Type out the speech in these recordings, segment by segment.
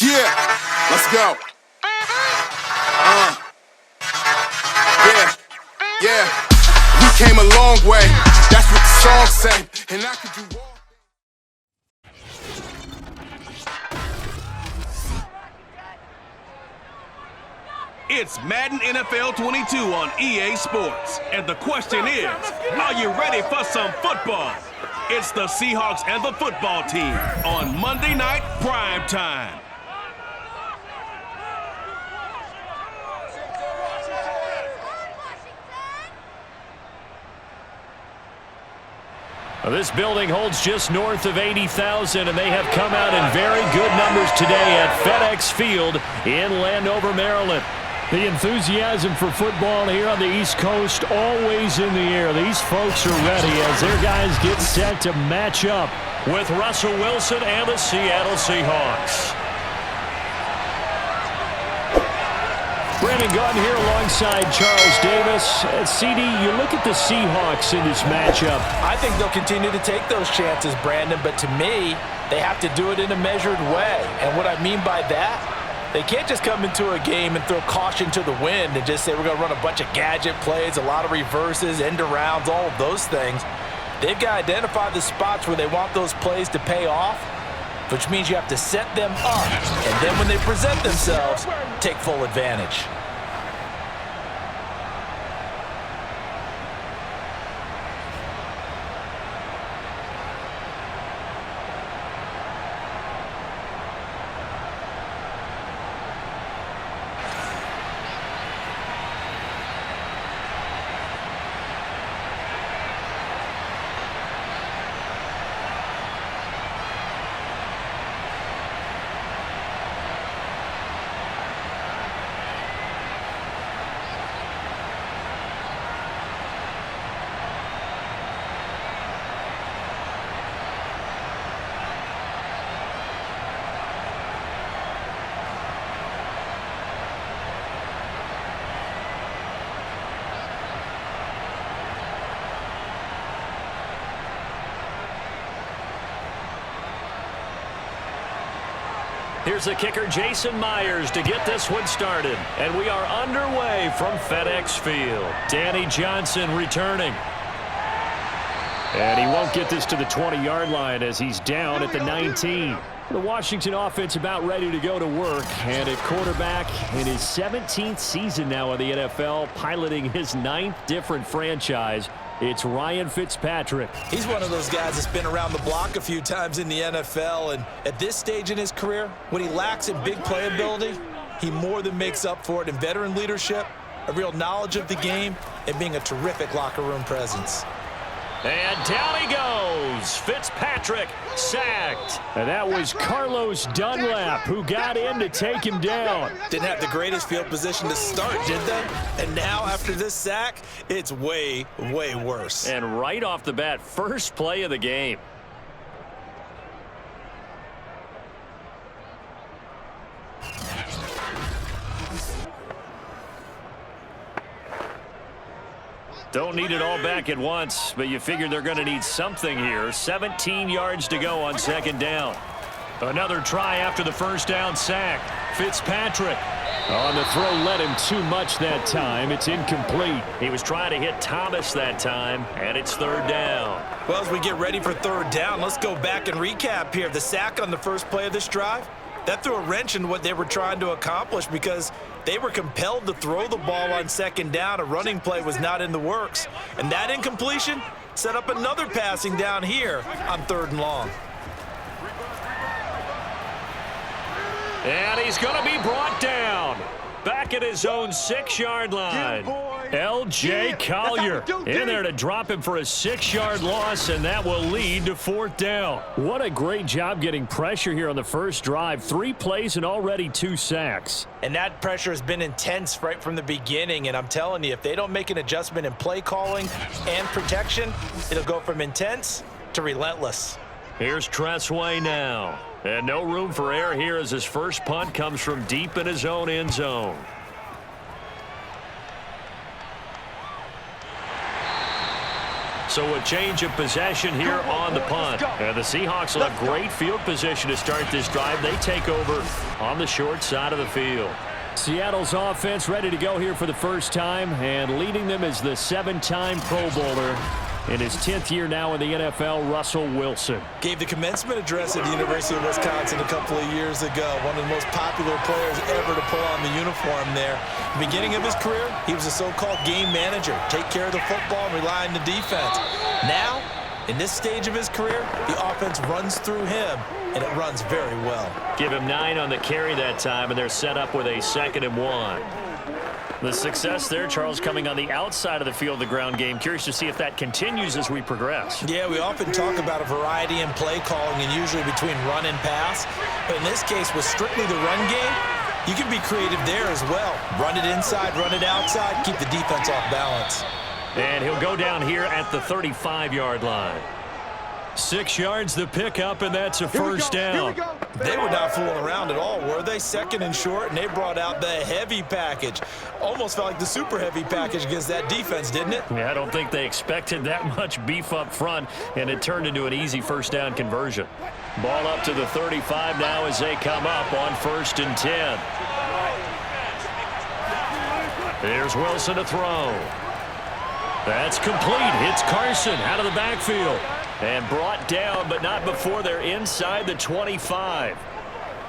Yeah, let's go. Yeah. We came a long way. That's what the song say. And I could do all. It's Madden NFL 22 on EA Sports. And the question is, are you ready for some football? It's the Seahawks and the football team on Monday Night Prime Time. This building holds just north of 80,000, and they have come out in very good numbers today at FedEx Field in Landover, Maryland. The enthusiasm for football here on the East Coast always in the air. These folks are ready as their guys get set to match up with Russell Wilson and the Seattle Seahawks. Brandon Gunn here alongside Charles Davis. CD, you look at the Seahawks in this matchup. I think they'll continue to take those chances, Brandon, but to me, they have to do it in a measured way. And what I mean by that, they can't just come into a game and throw caution to the wind and just say we're going to run a bunch of gadget plays, a lot of reverses, end arounds, all of those things. They've got to identify the spots where they want those plays to pay off, which means you have to set them up, and then when they present themselves, take full advantage. Here's the kicker, Jason Myers, to get this one started. And we are underway from FedEx Field. Danny Johnson returning. And he won't get this to the 20-yard line as he's down at the 19. The Washington offense about ready to go to work. And at quarterback in his 17th season now in the NFL, piloting his 9th different franchise, it's Ryan Fitzpatrick. He's one of those guys that's been around the block a few times in the NFL, and at this stage in his career, when he lacks in big playability, he more than makes up for it in veteran leadership, a real knowledge of the game, and being a terrific locker room presence. And down he goes. Fitzpatrick sacked. And that was Carlos Dunlap who got in to take him down. Didn't have the greatest field position to start, did they? And now after this sack, it's way, way worse. And right off the bat, first play of the game. Don't need it all back at once, but you figure they're going to need something here. 17 yards to go on second down. Another try after the first down sack. Fitzpatrick on the throw led him too much that time. It's incomplete. He was trying to hit Thomas that time, and it's third down. Well, as we get ready for third down, let's go back and recap here. The sack on the first play of this drive, that threw a wrench in what they were trying to accomplish because they were compelled to throw the ball on second down. A running play was not in the works. And that incompletion set up another passing down here on third and long. And he's going to be brought down. Back at his own 6-yard line. L.J. Collier in there to drop him for a 6-yard loss, and that will lead to fourth down. What a great job getting pressure here on the first drive. 3 plays and already 2 sacks. And that pressure has been intense right from the beginning, and I'm telling you, if they don't make an adjustment in play calling and protection, it'll go from intense to relentless. Here's Tressway now. And no room for error here as his first punt comes from deep in his own end zone. So a change of possession here on the punt. And the Seahawks will have great field position to start this drive. They take over on the short side of the field. Seattle's offense ready to go here for the first time, and leading them is the 7-time Pro Bowler. In his 10th year now in the NFL, Russell Wilson. Gave the commencement address at the University of Wisconsin a couple of years ago. One of the most popular players ever to pull on the uniform there. Beginning of his career, he was a so-called game manager. Take care of the football and rely on the defense. Now, in this stage of his career, the offense runs through him, and it runs very well. Give him 9 on the carry that time, and they're set up with a 2nd and 1. The success there, Charles, coming on the outside of the field, the ground game. Curious to see if that continues as we progress. Yeah, we often talk about a variety in play calling and usually between run and pass. But in this case, with strictly the run game, you can be creative there as well. Run it inside, run it outside, keep the defense off balance. And he'll go down here at the 35-yard line. 6 yards the pickup, and that's a first down. They were not fooling around at all, were they? 2nd and short, and they brought out the heavy package. Almost felt like the super heavy package against that defense, didn't it? Yeah, I don't think they expected that much beef up front, and it turned into an easy first down conversion. Ball up to the 35 now as they come up on 1st and 10. Here's Wilson to throw. That's complete. It's Carson out of the backfield. And brought down, but not before they're inside the 25.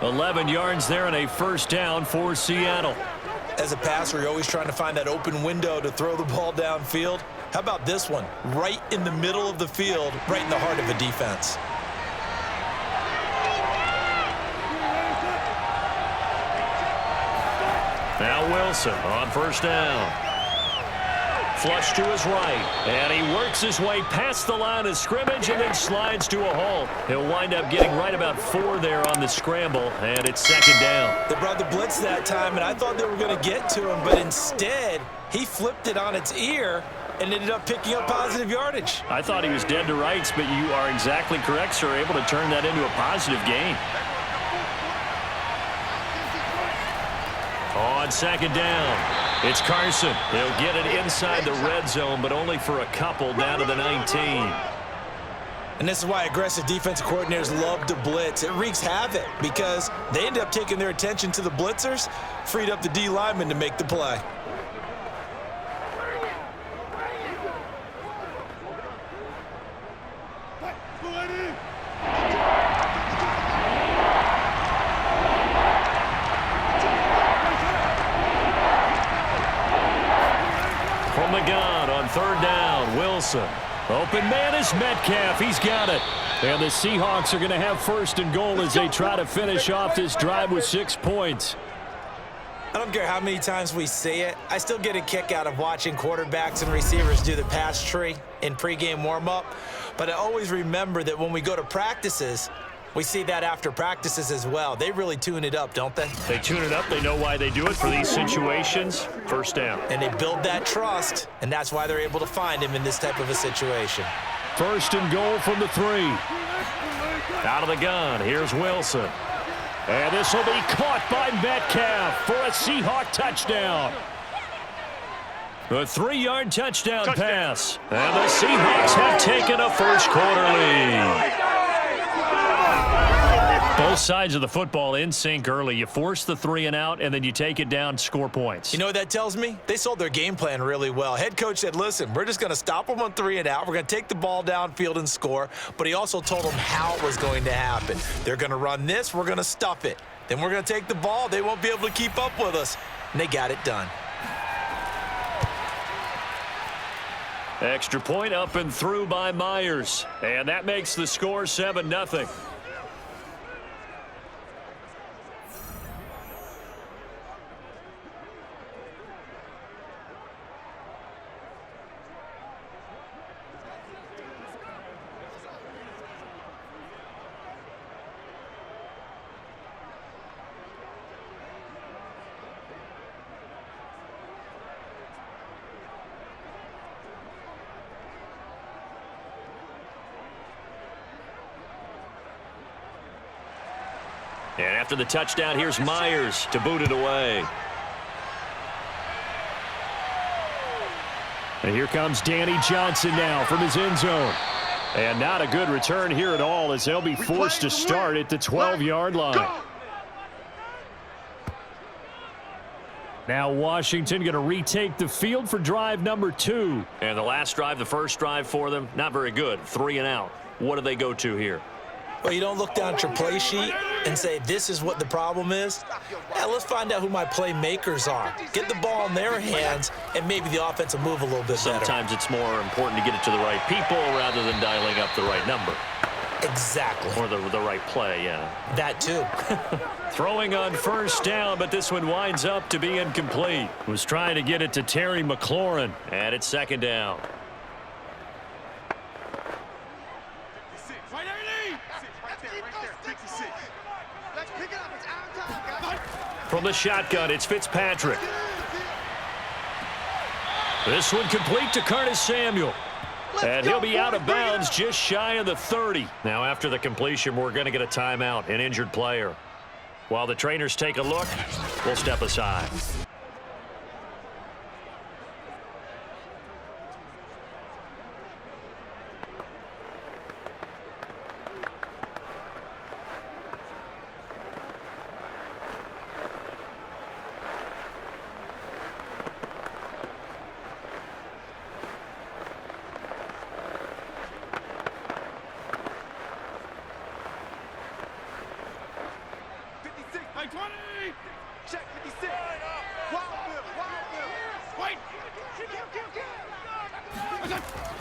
11 yards there and a first down for Seattle. As a passer, you're always trying to find that open window to throw the ball downfield. How about this one? Right in the middle of the field, right in the heart of a defense. Now Wilson on first down. Flush to his right, and he works his way past the line of scrimmage and then slides to a halt. He'll wind up getting right about 4 there on the scramble, and it's 2nd down. They brought the blitz that time, and I thought they were going to get to him, but instead, he flipped it on its ear and ended up picking up positive yardage. I thought he was dead to rights, but you are exactly correct, sir, able to turn that into a positive gain. On 2nd down. It's Carson. He'll get it inside the red zone, but only for a couple down to the 19. And this is why aggressive defensive coordinators love to blitz. It wreaks havoc because they end up taking their attention to the blitzers, freed up the D lineman to make the play. From the gun on 3rd down, Wilson. Open man is Metcalf. He's got it. And the Seahawks are going to have 1st and goal as they try to finish off this drive with 6 points. I don't care how many times we say it, I still get a kick out of watching quarterbacks and receivers do the pass tree in pregame warm-up. But I always remember that when we go to practices, we see that after practices as well. They really tune it up, don't they? They tune it up. They know why they do it for these situations. 1st down. And they build that trust, and that's why they're able to find him in this type of a situation. 1st and goal from the 3. Out of the gun, here's Wilson. And this will be caught by Metcalf for a Seahawk touchdown. A 3-yard touchdown pass. And the Seahawks have taken a first-quarter lead. Both sides of the football in sync early. You force the 3 and out, and then you take it down, score points. You know what that tells me? They sold their game plan really well. Head coach said, listen, we're just going to stop them on 3 and out. We're going to take the ball downfield and score. But he also told them how it was going to happen. They're going to run this. We're going to stuff it. Then we're going to take the ball. They won't be able to keep up with us. And they got it done. Extra point up and through by Myers. And that makes the score 7-0. And after the touchdown, here's Myers to boot it away. And here comes Danny Johnson now from his end zone. And not a good return here at all as they'll be forced to start at the 12-yard line. Now Washington going to retake the field for drive number 2. And the last drive, the first drive for them, not very good. 3 and out. What do they go to here? Well, you don't look down at your play sheet and say, this is what the problem is. Yeah, let's find out who my playmakers are. Get the ball in their hands, and maybe the offense will move a little bit better. Sometimes it's more important to get it to the right people rather than dialing up the right number. Exactly. Or the right play, yeah. That too. Throwing on first down, but this one winds up to be incomplete. Was trying to get it to Terry McLaurin. And it's second down. From the shotgun, it's Fitzpatrick. This one complete to Curtis Samuel. And he'll be out of bounds just shy of the 30. Now after the completion, we're going to get a timeout, an injured player. While the trainers take a look, we'll step aside.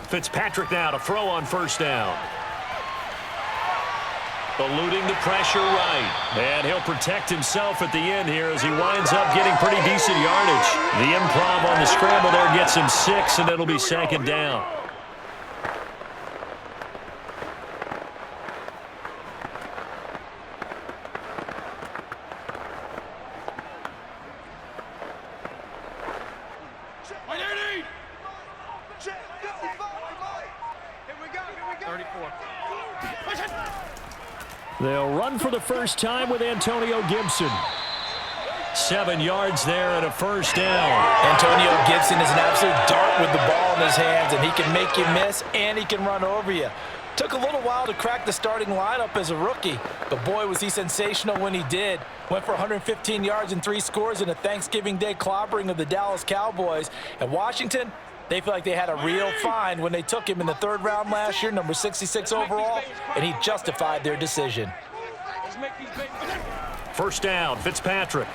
Fitzpatrick now to throw on first down. Eluding the pressure right. And he'll protect himself at the end here as he winds up getting pretty decent yardage. The improv on the scramble there gets him 6, and it'll be second down. They'll run for the first time with Antonio Gibson. 7 yards there and a first down. Antonio Gibson is an absolute dart with the ball in his hands, and he can make you miss, and he can run over you. Took a little while to crack the starting lineup as a rookie, but boy, was he sensational when he did. Went for 115 yards and 3 scores in a Thanksgiving Day clobbering of the Dallas Cowboys. And Washington, they feel like they had a real find when they took him in the 3rd round last year, number 66 overall, and he justified their decision. First down, Fitzpatrick.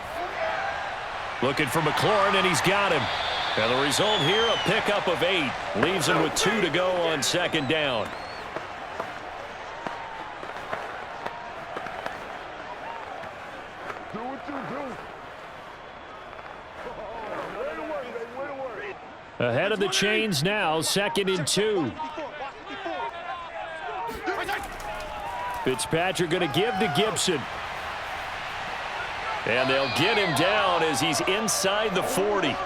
Looking for McLaurin, and he's got him. And the result here, a pickup of 8. Leaves him with 2 to go on second down. Ahead of the chains now, 2nd and 2. Fitzpatrick going to give to Gibson. And they'll get him down as he's inside the 40.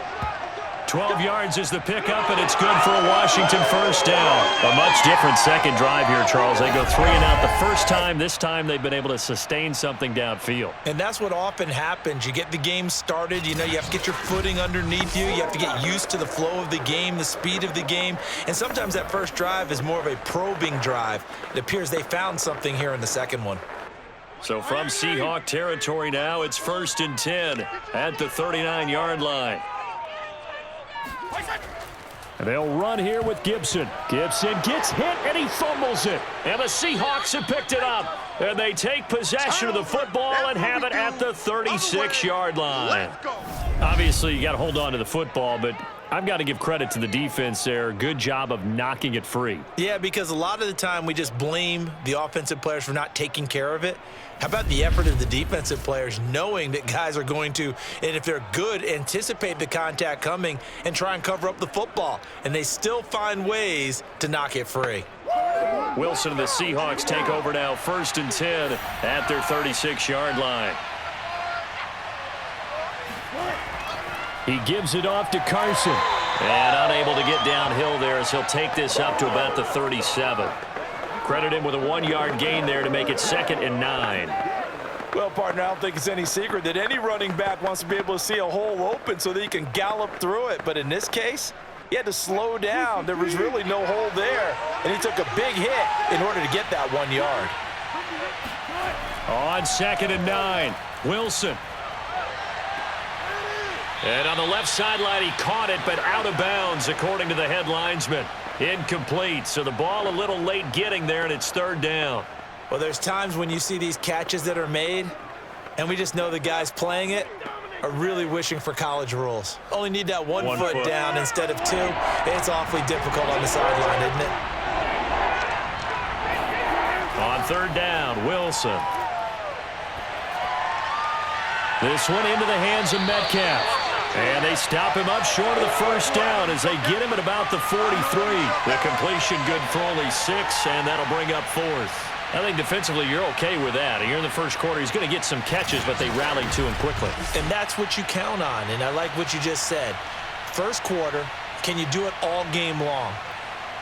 12 yards is the pickup, and it's good for a Washington first down. A much different second drive here, Charles. They go 3 and out the first time. This time they've been able to sustain something downfield. And that's what often happens. You get the game started. You know, you have to get your footing underneath you. You have to get used to the flow of the game, the speed of the game. And sometimes that first drive is more of a probing drive. It appears they found something here in the second one. So from Seahawk territory now, it's 1st and 10 at the 39-yard line. And they'll run here with Gibson. Gibson gets hit, and he fumbles it. And the Seahawks have picked it up. And they take possession of the football and have it at the 36-yard line. Obviously, you got to hold on to the football, but I've got to give credit to the defense there. Good job of knocking it free. Yeah, because a lot of the time we just blame the offensive players for not taking care of it. How about the effort of the defensive players knowing that guys are going to, and if they're good, anticipate the contact coming and try and cover up the football. And they still find ways to knock it free. Wilson and the Seahawks take over now, 1st and 10 at their 36-yard line. He gives it off to Carson. And unable to get downhill there as he'll take this up to about the 37. Credit him with a 1-yard gain there to make it 2nd and 9. Well, partner, I don't think it's any secret that any running back wants to be able to see a hole open so that he can gallop through it. But in this case, He had to slow down. There was really no hole there. And he took a big hit in order to get that 1 yard. On 2nd and 9, Wilson. And on the left sideline, he caught it, but out of bounds, according to the head linesman. Incomplete, so the ball a little late getting there, and it's 3rd down. Well, there's times when you see these catches that are made, and we just know the guys playing it are really wishing for college rules. Only need that one foot down instead of 2. It's awfully difficult on the sideline, isn't it? On 3rd down, Wilson. This one into the hands of Metcalf. And they stop him up short of the 1st down as they get him at about the 43. The completion good for only 6, and that'll bring up 4th. I think defensively you're okay with that. Here in the 1st quarter, he's going to get some catches, but they rallied to him quickly. And that's what you count on, and I like what you just said. 1st quarter, can you do it all game long?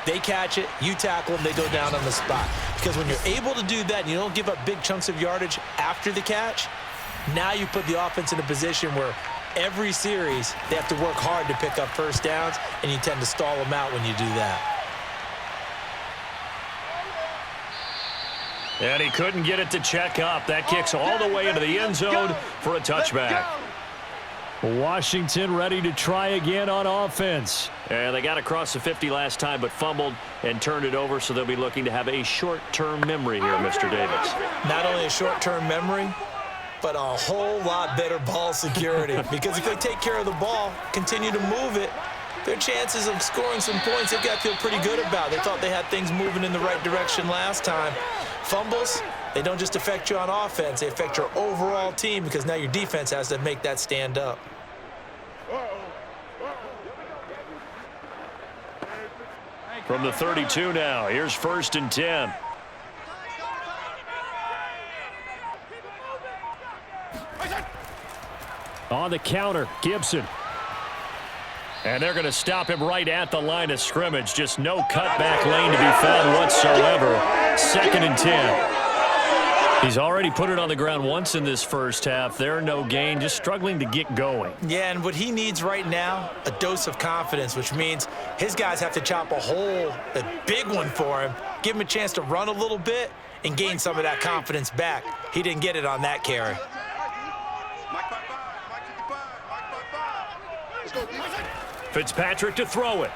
They catch it, you tackle them, they go down on the spot. Because when you're able to do that and you don't give up big chunks of yardage after the catch, now you put the offense in a position where every series they have to work hard to pick up 1st downs, and you tend to stall them out when you do that. And he couldn't get it to check up. That kicks all the way into the end zone for a touchback. Washington ready to try again on offense. And they got across the 50 last time, but fumbled and turned it over, so they'll be looking to have a short-term memory here, Mr. Davis. Not only a short-term memory, but a whole lot better ball security. Because if they take care of the ball, continue to move it, their chances of scoring some points, they've got to feel pretty good about. They thought they had things moving in the right direction last time. Fumbles, they don't just affect you on offense, they affect your overall team because now your defense has to make that stand up. From the 32 now, here's 1st and 10. On the counter, Gibson. And they're going to stop him right at the line of scrimmage. Just no cutback lane to be found whatsoever. 2nd and 10. He's already put it on the ground once in this 1st half. There, no gain, just struggling to get going. Yeah, and what he needs right now, a dose of confidence, which means his guys have to chop a big one for him, give him a chance to run a little bit and gain some of that confidence back. He didn't get it on that carry. Fitzpatrick to throw it.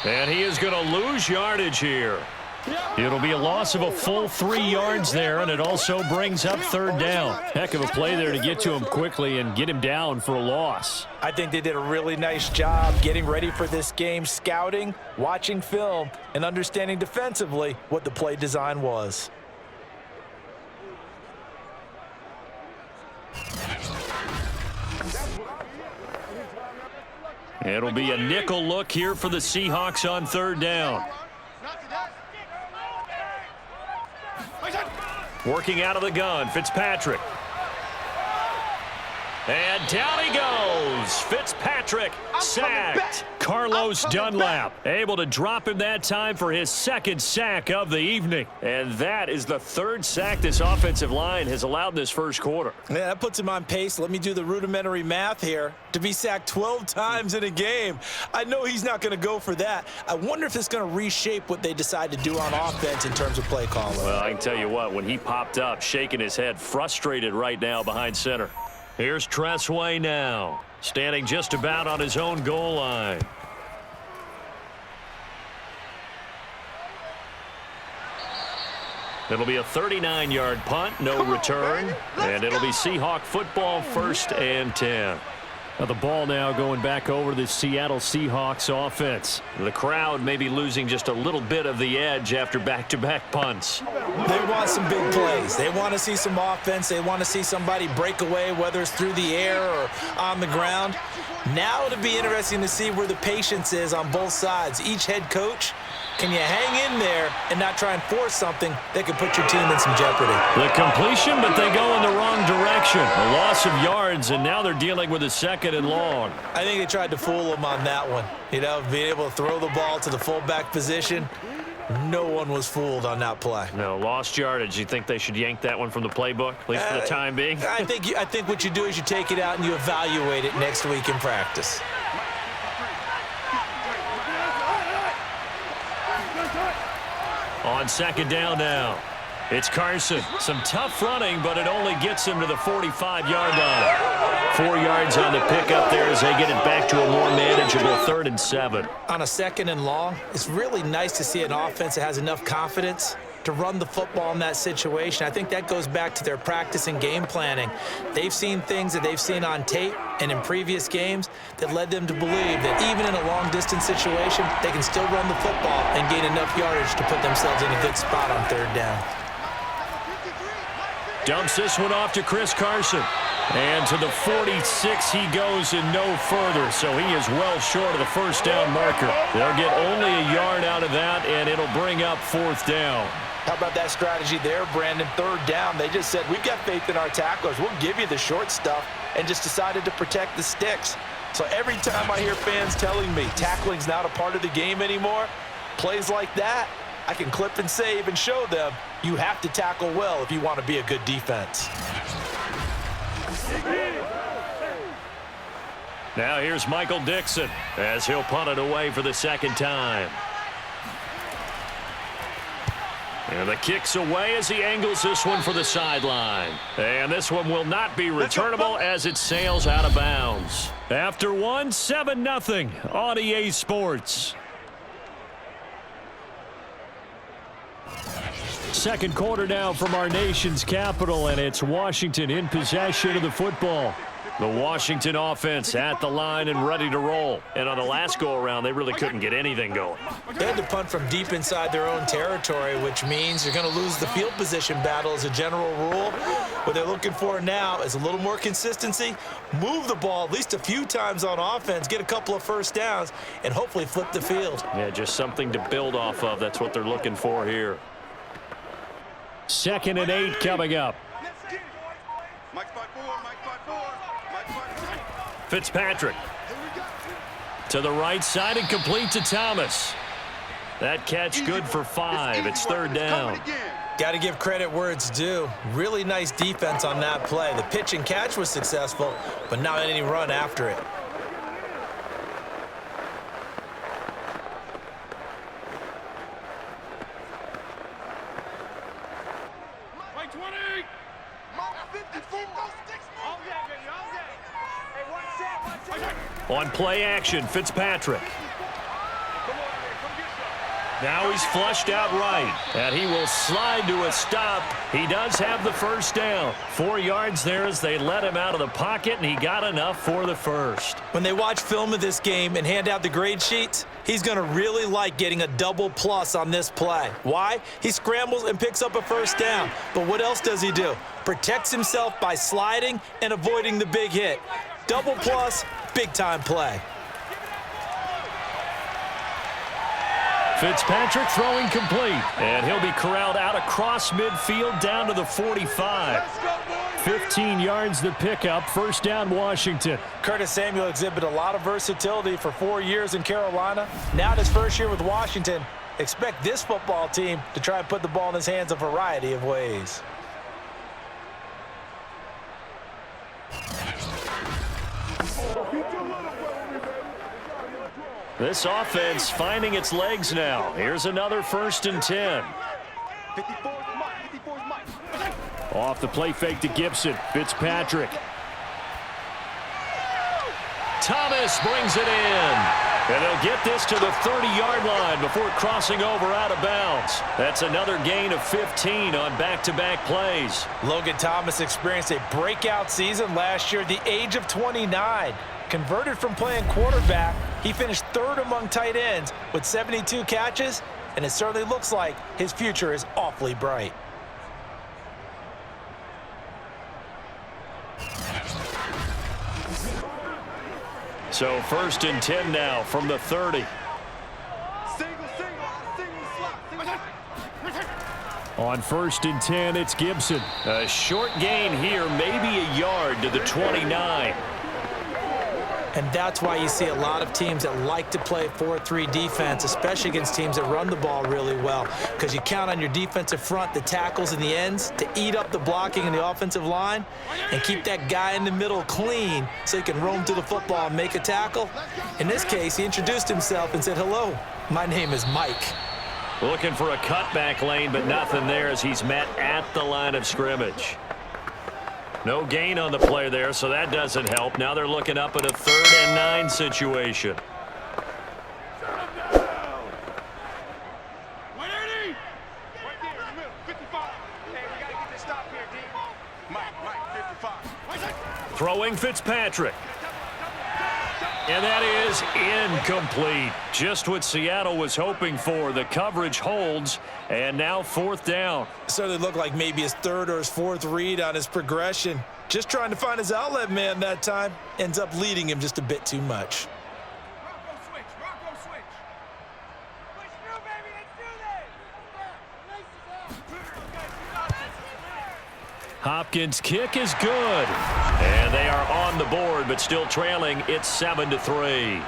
And he is going to lose yardage here. It'll be a loss of a full 3 yards there, and it also brings up 3rd down. Heck of a play there to get to him quickly and get him down for a loss. I think they did a really nice job getting ready for this game, scouting, watching film, and understanding defensively what the play design was. It'll be a nickel look here for the Seahawks on 3rd down. Working out of the gun, Fitzpatrick. And down he goes. Fitzpatrick sacked. Carlos Dunlap able to drop him that time for his 2nd sack of the evening. And that is the 3rd sack this offensive line has allowed this 1st quarter. Yeah, that puts him on pace. Let me do the rudimentary math here. To be sacked 12 times in a game, I know he's not going to go for that. I wonder if it's going to reshape what they decide to do on offense in terms of play calling. Well, I can tell you what, when he popped up, shaking his head, frustrated right now behind center. Here's Tressway now, standing just about on his own goal line. It'll be a 39-yard punt, no return, and it'll be Seahawk football, 1st and 10. Now the ball now going back over to the Seattle Seahawks offense. The crowd may be losing just a little bit of the edge after back-to-back punts. They want some big plays. They want to see some offense. They want to see somebody break away, whether it's through the air or on the ground. Now it'll be interesting to see where the patience is on both sides. Each head coach, can you hang in there and not try and force something that could put your team in some jeopardy? The completion, but they go in the wrong direction. A loss of yards, and now they're dealing with a 2nd and long. I think they tried to fool him on that one. You know, being able to throw the ball to the fullback position. No one was fooled on that play. No, lost yardage. You think they should yank that one from the playbook, at least for the time being? I think what you do is you take it out and you evaluate it next week in practice. On second down now. It's Carson. Some tough running, but it only gets him to the 45-yard line. 4 yards on the pickup there as they get it back to a more manageable 3rd and 7. On a 2nd and long, it's really nice to see an offense that has enough confidence to run the football in that situation. I think that goes back to their practice and game planning. They've seen things that they've seen on tape and in previous games that led them to believe that even in a long-distance situation, they can still run the football and gain enough yardage to put themselves in a good spot on 3rd down. Dumps this one off to Chris Carson. And to the 46 he goes and no further, so he is well short of the 1st down marker. They'll get only a yard out of that, and it'll bring up 4th down. How about that strategy there, Brandon? 3rd down, they just said, we've got faith in our tacklers. We'll give you the short stuff, and just decided to protect the sticks. So every time I hear fans telling me tackling's not a part of the game anymore, plays like that, I can clip and save and show them you have to tackle well if you want to be a good defense. Now here's Michael Dixon as he'll punt it away for the 2nd time. And the kick's away as he angles this one for the sideline. And this one will not be returnable as it sails out of bounds. After one, 7-0 on EA Sports. 2nd quarter now from our nation's capital, and it's Washington in possession of the football. The Washington offense at the line and ready to roll. And on the last go-around, they really couldn't get anything going. They had to punt from deep inside their own territory, which means you're going to lose the field position battle as a general rule. What they're looking for now is a little more consistency, move the ball at least a few times on offense, get a couple of 1st downs, and hopefully flip the field. Yeah, just something to build off of. That's what they're looking for here. 2nd and 8 coming up. Fitzpatrick to the right side and complete to Thomas. That catch good for 5. It's 3rd down. Got to give credit where it's due. Really nice defense on that play. The pitch and catch was successful, but not any run after it. On play action, Fitzpatrick. Now he's flushed out right, and he will slide to a stop. He does have the 1st down. 4 yards there as they let him out of the pocket, and he got enough for the 1st. When they watch film of this game and hand out the grade sheets, he's going to really like getting a double plus on this play. Why? He scrambles and picks up a 1st down. But what else does he do? Protects himself by sliding and avoiding the big hit. Double plus, big-time play. Fitzpatrick throwing complete, and he'll be corralled out across midfield down to the 45. 15 yards the pickup, 1st down Washington. Curtis Samuel exhibited a lot of versatility for 4 years in Carolina. Now in his 1st year with Washington, expect this football team to try and put the ball in his hands a variety of ways. This offense finding its legs now. Here's another 1st and 10. Off the play fake to Gibson. Fitzpatrick. Thomas brings it in. And they'll get this to the 30-yard line before crossing over out of bounds. That's another gain of 15 on back-to-back plays. Logan Thomas experienced a breakout season last year at the age of 29. Converted from playing quarterback, he finished 3rd among tight ends with 72 catches, and it certainly looks like his future is awfully bright. So 1st and 10 now from the 30. On 1st and 10, it's Gibson. A short gain here, maybe a yard to the 29. And that's why you see a lot of teams that like to play 4-3 defense, especially against teams that run the ball really well, because you count on your defensive front, the tackles and the ends, to eat up the blocking in the offensive line and keep that guy in the middle clean so he can roam through the football and make a tackle. In this case, he introduced himself and said, "Hello, my name is Mike." Looking for a cutback lane, but nothing there as he's met at the line of scrimmage. No gain on the play there, so that doesn't help. Now they're looking up at a 3rd and 9 situation. Throwing Fitzpatrick. And that is incomplete. Just what Seattle was hoping for. The coverage holds, and now 4th down. Certainly looked like maybe his 3rd or his 4th read on his progression. Just trying to find his outlet man that time. Ends up leading him just a bit too much. Hopkins' kick is good. And they are on the board, but still trailing. It's 7-3.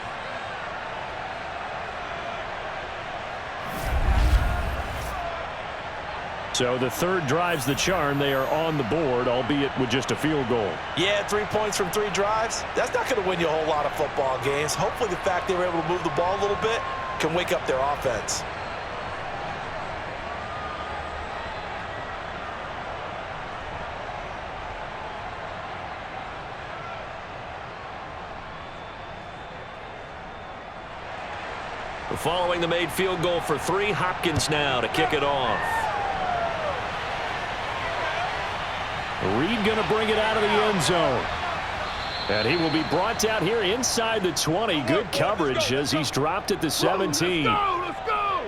So the 3rd drives the charm. They are on the board, albeit with just a field goal. Yeah, 3 points from 3 drives. That's not going to win you a whole lot of football games. Hopefully the fact they were able to move the ball a little bit can wake up their offense. Following the made field goal for 3, Hopkins now to kick it off. Reed going to bring it out of the end zone. And he will be brought down here inside the 20. Good coverage as he's dropped at the 17. Let's go!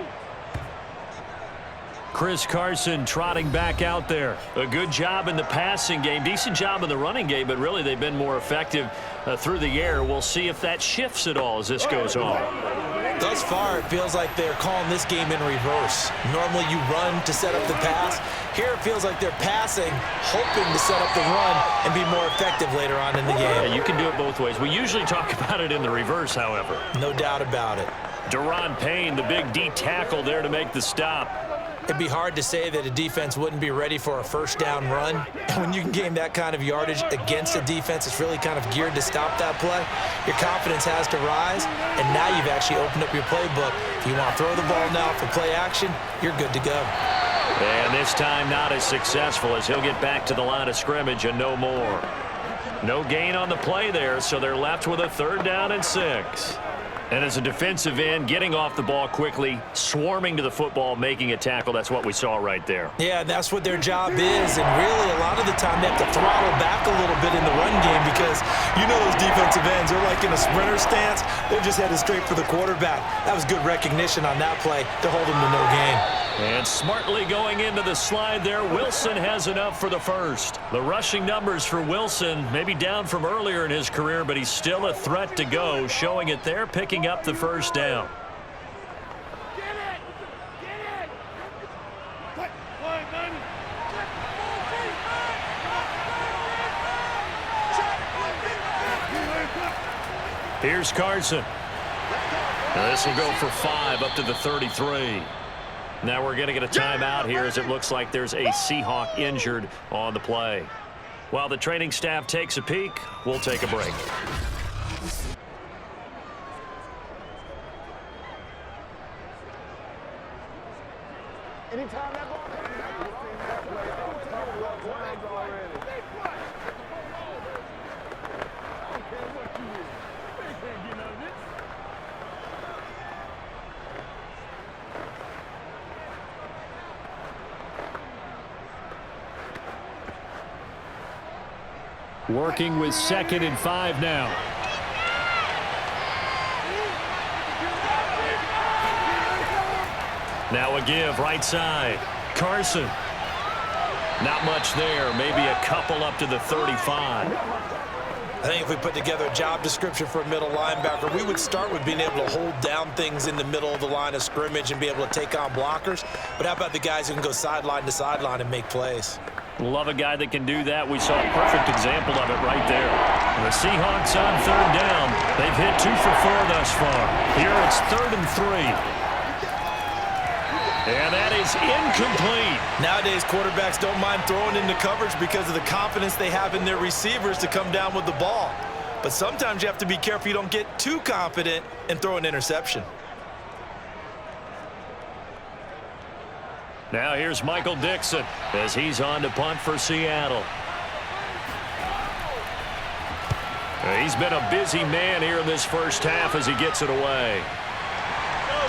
Chris Carson trotting back out there. A good job in the passing game. Decent job in the running game, but really they've been more effective through the air. We'll see if that shifts at all as this goes on. Thus far, it feels like they're calling this game in reverse. Normally you run to set up the pass. Here it feels like they're passing, hoping to set up the run and be more effective later on in the game. Yeah, you can do it both ways. We usually talk about it in the reverse, however. No doubt about it. Deron Payne, the big D tackle there to make the stop. It'd be hard to say that a defense wouldn't be ready for a 1st down run. And when you can gain that kind of yardage against a defense that's really kind of geared to stop that play, your confidence has to rise, and now you've actually opened up your playbook. If you want to throw the ball now for play action, you're good to go. And this time not as successful as he'll get back to the line of scrimmage and no more. No gain on the play there, so they're left with a 3rd down and 6. And as a defensive end, getting off the ball quickly, swarming to the football, making a tackle, that's what we saw right there. Yeah, that's what their job is, and really a lot of the time they have to throttle back a little bit in the run game because you know those defensive ends are like in a sprinter stance. They're just headed straight for the quarterback. That was good recognition on that play to hold them to no gain. And smartly going into the slide there, Wilson has enough for the 1st. The rushing numbers for Wilson maybe down from earlier in his career, but he's still a threat to go, showing it there, picking up the 1st down. Here's Carson. Now this will go for 5 up to the 33. Now we're going to get a timeout here as it looks like there's a Seahawk injured on the play. While the training staff takes a peek, we'll take a break. Anytime that ball Working with 2nd and 5 now. Now a give right side. Carson. Not much there. Maybe a couple up to the 35. I think if we put together a job description for a middle linebacker, we would start with being able to hold down things in the middle of the line of scrimmage and be able to take on blockers. But how about the guys who can go sideline to sideline and make plays? Love a guy that can do that. We saw a perfect example of it right there. The Seahawks on third down. They've hit 2 for 4 thus far. Here it's 3rd and 3. And that is incomplete. Nowadays, quarterbacks don't mind throwing into coverage because of the confidence they have in their receivers to come down with the ball. But sometimes you have to be careful you don't get too confident and throw an interception. Now here's Michael Dixon as he's on to punt for Seattle. He's been a busy man here in this first half as he gets it away.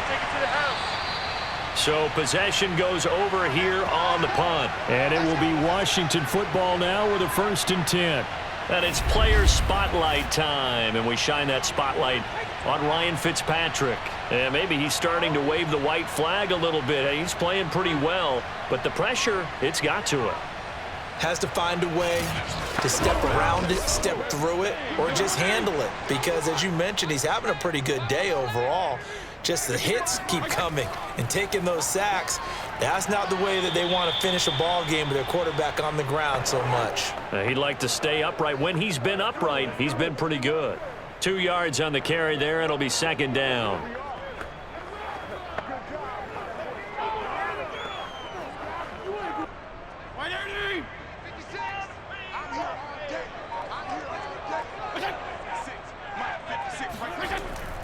Take it to the house. So possession goes over here on the punt. And it will be Washington football now with a 1st and 10. And it's player spotlight time, and we shine that spotlight on Ryan Fitzpatrick. And maybe he's starting to wave the white flag a little bit. He's playing pretty well, but the pressure, it's got to him. Has to find a way to step around it, step through it, or just handle it. Because as you mentioned, he's having a pretty good day overall. Just the hits keep coming and taking those sacks. That's not the way that they want to finish a ball game with their quarterback on the ground so much. He'd like to stay upright. When he's been upright, he's been pretty good. 2 yards on the carry there. It'll be 2nd down.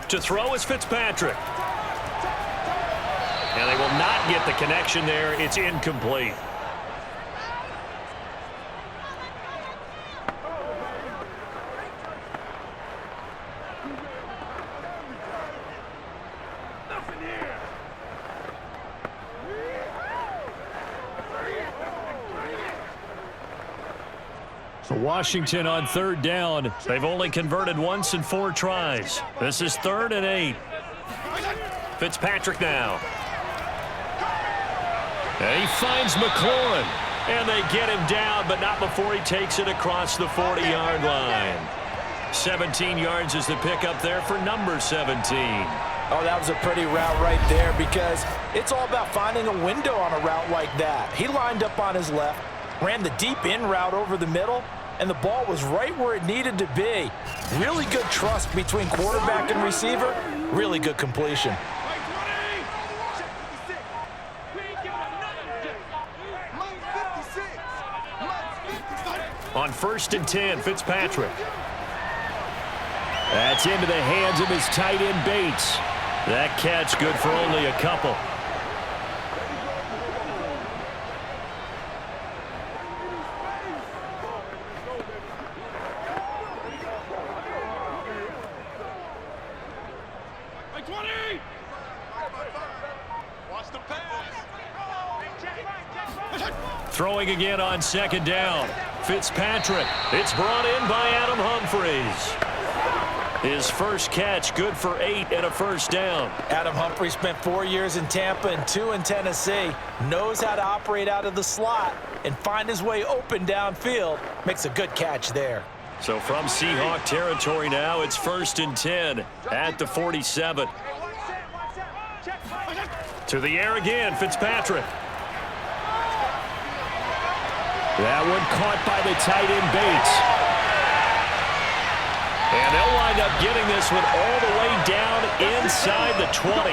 To throw is Fitzpatrick. And they will not get the connection there. It's incomplete. So Washington on 3rd down. They've only converted once in 4 tries. This is 3rd and 8. Fitzpatrick now. And he finds McLaurin. And they get him down, but not before he takes it across the 40-yard line. 17 yards is the pickup there for number 17. Oh, that was a pretty route right there because it's all about finding a window on a route like that. He lined up on his left, ran the deep in route over the middle, and the ball was right where it needed to be. Really good trust between quarterback and receiver. Really good completion. On 1st and 10, Fitzpatrick. That's into the hands of his tight end Bates. That catch good for only a couple. Throwing again on 2nd down. Fitzpatrick. It's brought in by Adam Humphries. His first catch good for 8 and a 1st down. Adam Humphries spent 4 years in Tampa and 2 in Tennessee. Knows how to operate out of the slot and find his way open downfield. Makes a good catch there. So from Seahawk territory now, it's 1st and 10 at the 47. To the air again, Fitzpatrick. That one caught by the tight end Bates. And they'll wind up getting this one all the way down inside the 20.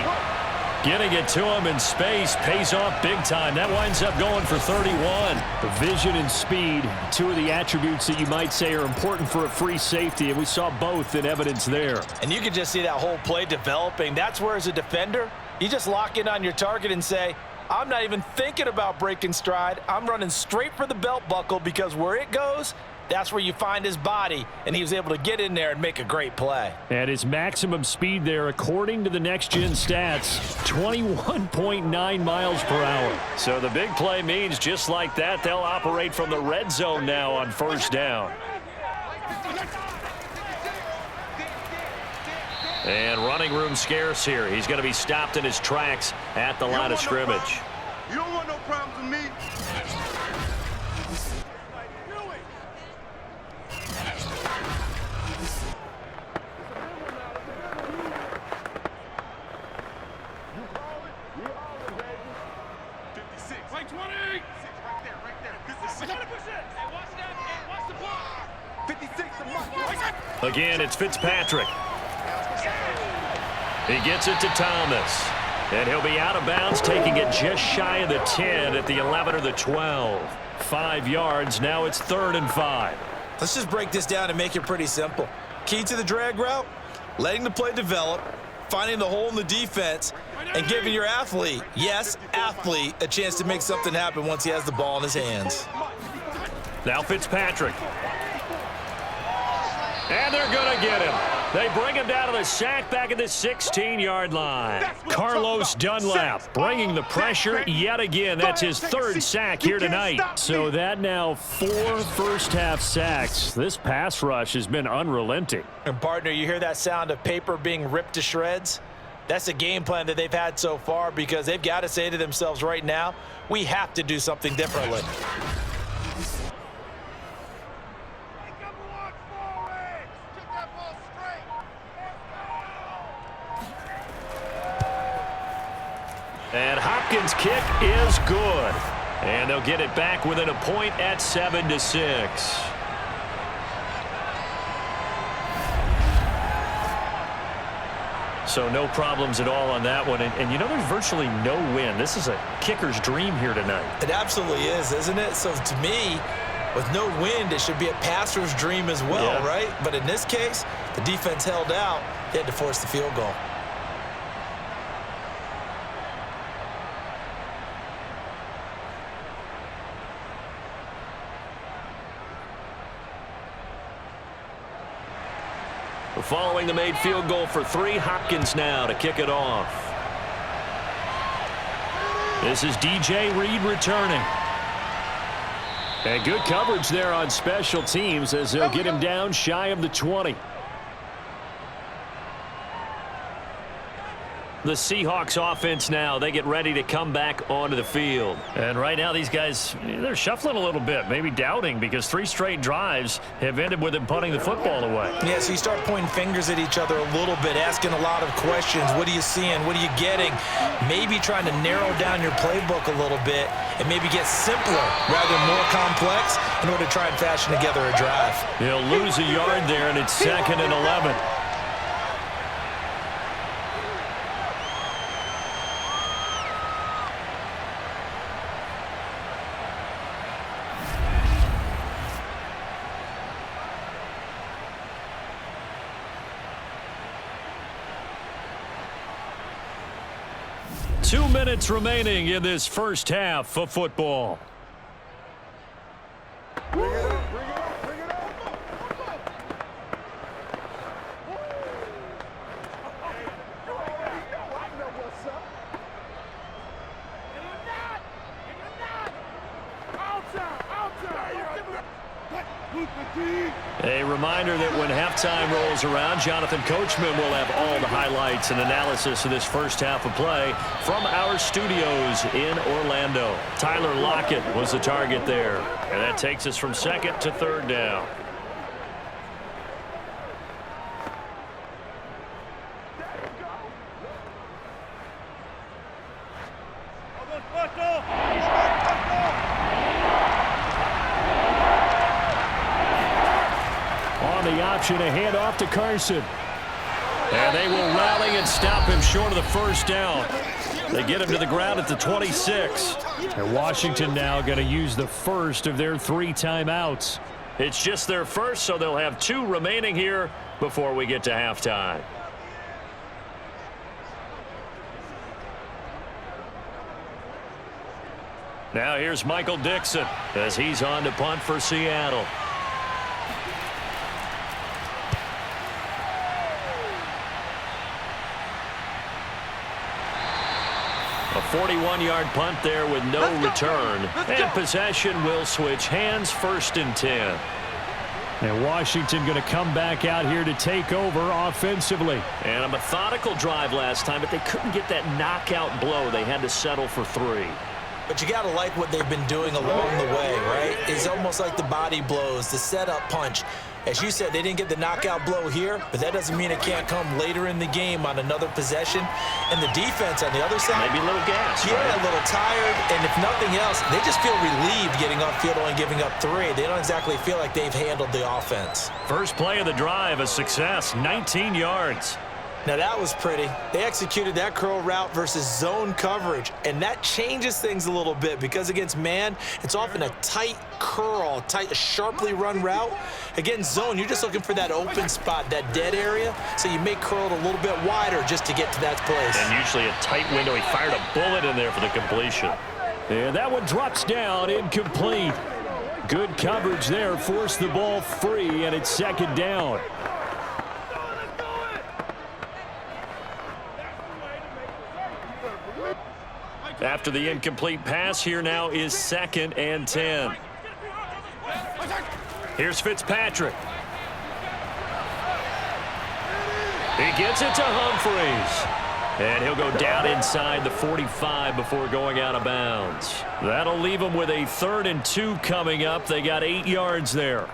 Getting it to him in space pays off big time. That winds up going for 31. The vision and speed, 2 of the attributes that you might say are important for a free safety, and we saw both in evidence there. And you can just see that whole play developing. That's where, as a defender, you just lock in on your target and say, I'm not even thinking about breaking stride. I'm running straight for the belt buckle because where it goes, that's where you find his body, and he was able to get in there and make a great play. And his maximum speed there, according to the next-gen stats, 21.9 miles per hour. So the big play means just like that, they'll operate from the red zone now on 1st down. And running room scarce here. He's going to be stopped in his tracks at the line of scrimmage. You don't want no problems with me. Again, it's Fitzpatrick. He gets it to Thomas. And he'll be out of bounds, taking it just shy of the 10 at the 11 or the 12. 5 yards. Now it's 3rd and 5. Let's just break this down and make it pretty simple. Key to the drag route, letting the play develop, finding the hole in the defense, and giving your athlete, yes, athlete, a chance to make something happen once he has the ball in his hands. Now Fitzpatrick. And they're going to get him. They bring him down to the sack back at the 16-yard line. Carlos Dunlap bringing the pressure yet again. That's his 3rd sack here tonight. So that now 4 first-half sacks. This pass rush has been unrelenting. And, partner, you hear that sound of paper being ripped to shreds? That's a game plan that they've had so far because they've got to say to themselves right now, we have to do something differently. And Hopkins' kick is good. And they'll get it back within a point at 7-6. So no problems at all on that one. And you know, there's virtually no win. This is a kicker's dream here tonight. It absolutely is, isn't it? So to me, with no wind, it should be a passer's dream as well, right? But in this case, the defense held out. They had to force the field goal. Following the made field goal for 3, Hopkins now to kick it off. This is DJ Reed returning. And good coverage there on special teams as they'll get him down shy of the 20. The Seahawks offense now, they get ready to come back onto the field. And right now these guys, they're shuffling a little bit, maybe doubting, because 3 straight drives have ended with them punting the football away. Yeah, so you start pointing fingers at each other a little bit, asking a lot of questions. What are you seeing? What are you getting? Maybe trying to narrow down your playbook a little bit and maybe get simpler rather than more complex in order to try and fashion together a drive. He'll lose a yard there, and it's 2nd and 11. Two minutes remaining in this first half of football. A reminder that when halftime rolls around, Jonathan Coachman will have all the highlights and analysis of this first half of play from our studios in Orlando. Tyler Lockett was the target there, and that takes us from 2nd to 3rd down. The option, a handoff to Carson. And they will rally and stop him short of the first down. They get him to the ground at the 26. And Washington now going to use the first of their 3 timeouts. It's just their first, so they'll have 2 remaining here before we get to halftime. Now here's Michael Dixon as he's on to punt for Seattle. A 41-yard punt there with no return. And possession will switch hands, 1st and 10. And Washington going to come back out here to take over offensively. And a methodical drive last time, but they couldn't get that knockout blow. They had to settle for 3. But you got to like what they've been doing along the way, right? It's almost like the body blows, the setup punch. As you said, they didn't get the knockout blow here, but that doesn't mean it can't come later in the game on another possession. And the defense on the other side, Maybe a little gas, yeah, right? a little tired. And if nothing else, they just feel relieved getting upfield only giving up 3. They don't exactly feel like they've handled the offense. First play of the drive, a success, 19 yards. Now that was pretty. They executed that curl route versus zone coverage, and that changes things a little bit because against man, it's often a tight curl, a sharply run route. Against zone, you're just looking for that open spot, that dead area, so you may curl it a little bit wider just to get to that place. And usually a tight window. He fired a bullet in there for the completion. And that one drops down, incomplete. Good coverage there, forced the ball free, and it's second down. After the incomplete pass, here now is 2nd and 10. Here's Fitzpatrick. He gets it to Humphries. And he'll go down inside the 45 before going out of bounds. That'll leave him with a 3rd and 2 coming up. They got 8 yards there.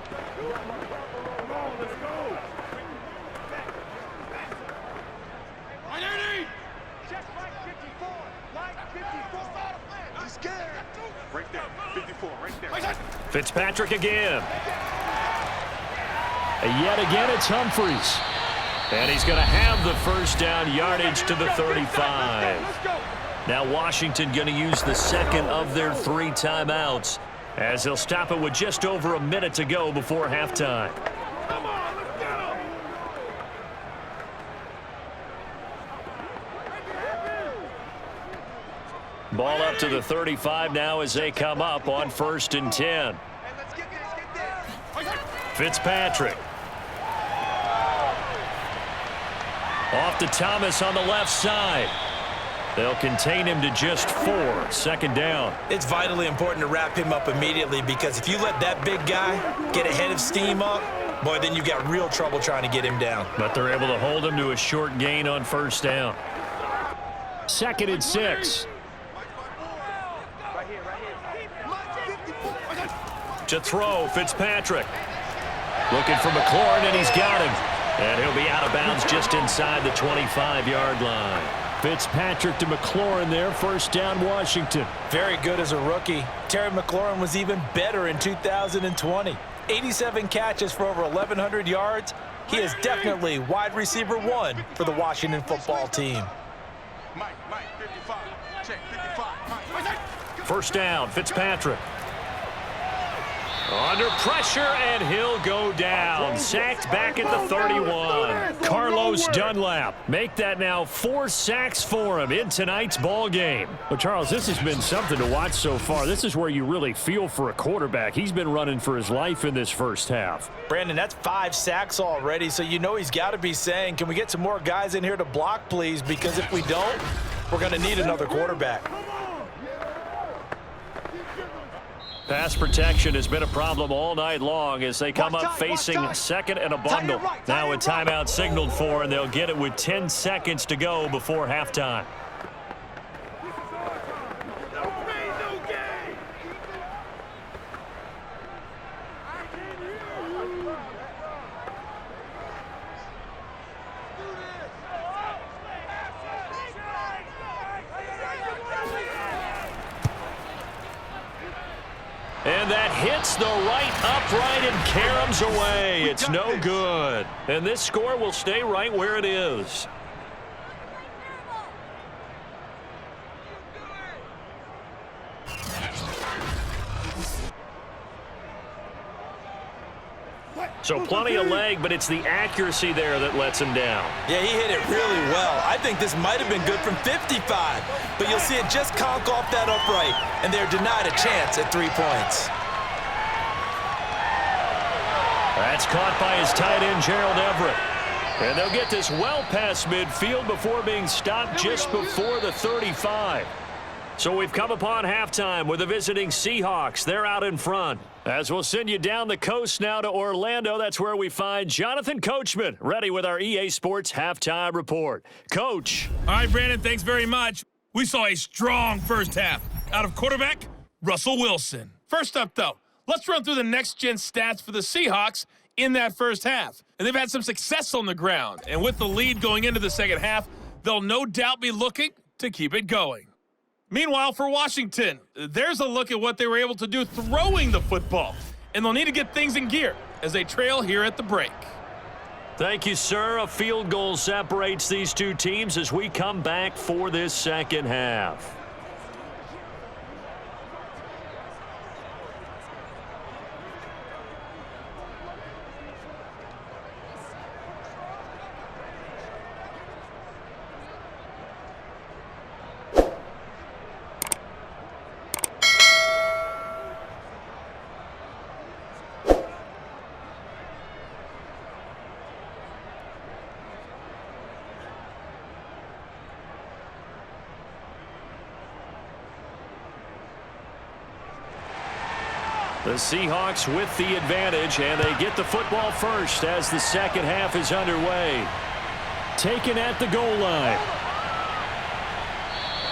Fitzpatrick again. And yet again, it's Humphries. And he's going to have the first down, yardage to the 35. Now Washington going to use the 2nd of their 3 timeouts as he'll stop it with just over a minute to go before halftime. Ball up to the 35 now as they come up on 1st and 10. Fitzpatrick. Off to Thomas on the left side. They'll contain him to just 4. 2nd down. It's vitally important to wrap him up immediately because if you let that big guy get ahead of steam up, boy, then you've got real trouble trying to get him down. But they're able to hold him to a short gain on 1st down. 2nd and 6. To throw, Fitzpatrick. Looking for McLaurin, and he's got him. And he'll be out of bounds just inside the 25-yard line. Fitzpatrick to McLaurin there. 1st down, Washington. Very good as a rookie. Terry McLaurin was even better in 2020. 87 catches for over 1,100 yards. He is definitely wide receiver 1 for the Washington football team. Mike, 55. Check, 55. 1st down, Fitzpatrick. Under pressure, and he'll go down. Sacked back at the 31. Carlos Dunlap. Make that now 4 sacks for him in tonight's ball game. Well, Charles, this has been something to watch so far. This is where you really feel for a quarterback. He's been running for his life in this first half. Brandon, that's 5 sacks already, so you know he's got to be saying, can we get some more guys in here to block, please? Because if we don't, we're going to need another quarterback. Pass protection has been a problem all night long as they come up facing 2nd and a bundle. Now a timeout signaled for, and they'll get it with 10 seconds to go before halftime. And that hits the right upright and caroms away. It's no good. And this score will stay right where it is. So plenty of leg, but it's the accuracy there that lets him down. Yeah, he hit it really well. I think this might have been good from 55, but you'll see it just conk off that upright, and they're denied a chance at 3 points. That's caught by his tight end, Gerald Everett. And they'll get this well past midfield before being stopped just before the 35. So we've come upon halftime with the visiting Seahawks. They're out in front. As we'll send you down the coast now to Orlando, that's where we find Jonathan Coachman, ready with our EA Sports Halftime Report. Coach. All right, Brandon, thanks very much. We saw a strong first half. Out of quarterback, Russell Wilson. First up, though, let's run through the next-gen stats for the Seahawks in that first half. And they've had some success on the ground. And with the lead going into the second half, they'll no doubt be looking to keep it going. Meanwhile, for Washington, there's a look at what they were able to do throwing the football. And they'll need to get things in gear as they trail here at the break. Thank you, sir. A field goal separates these two teams as we come back for this second half. The Seahawks with the advantage, and they get the football first as the second half is underway. Taken at the goal line.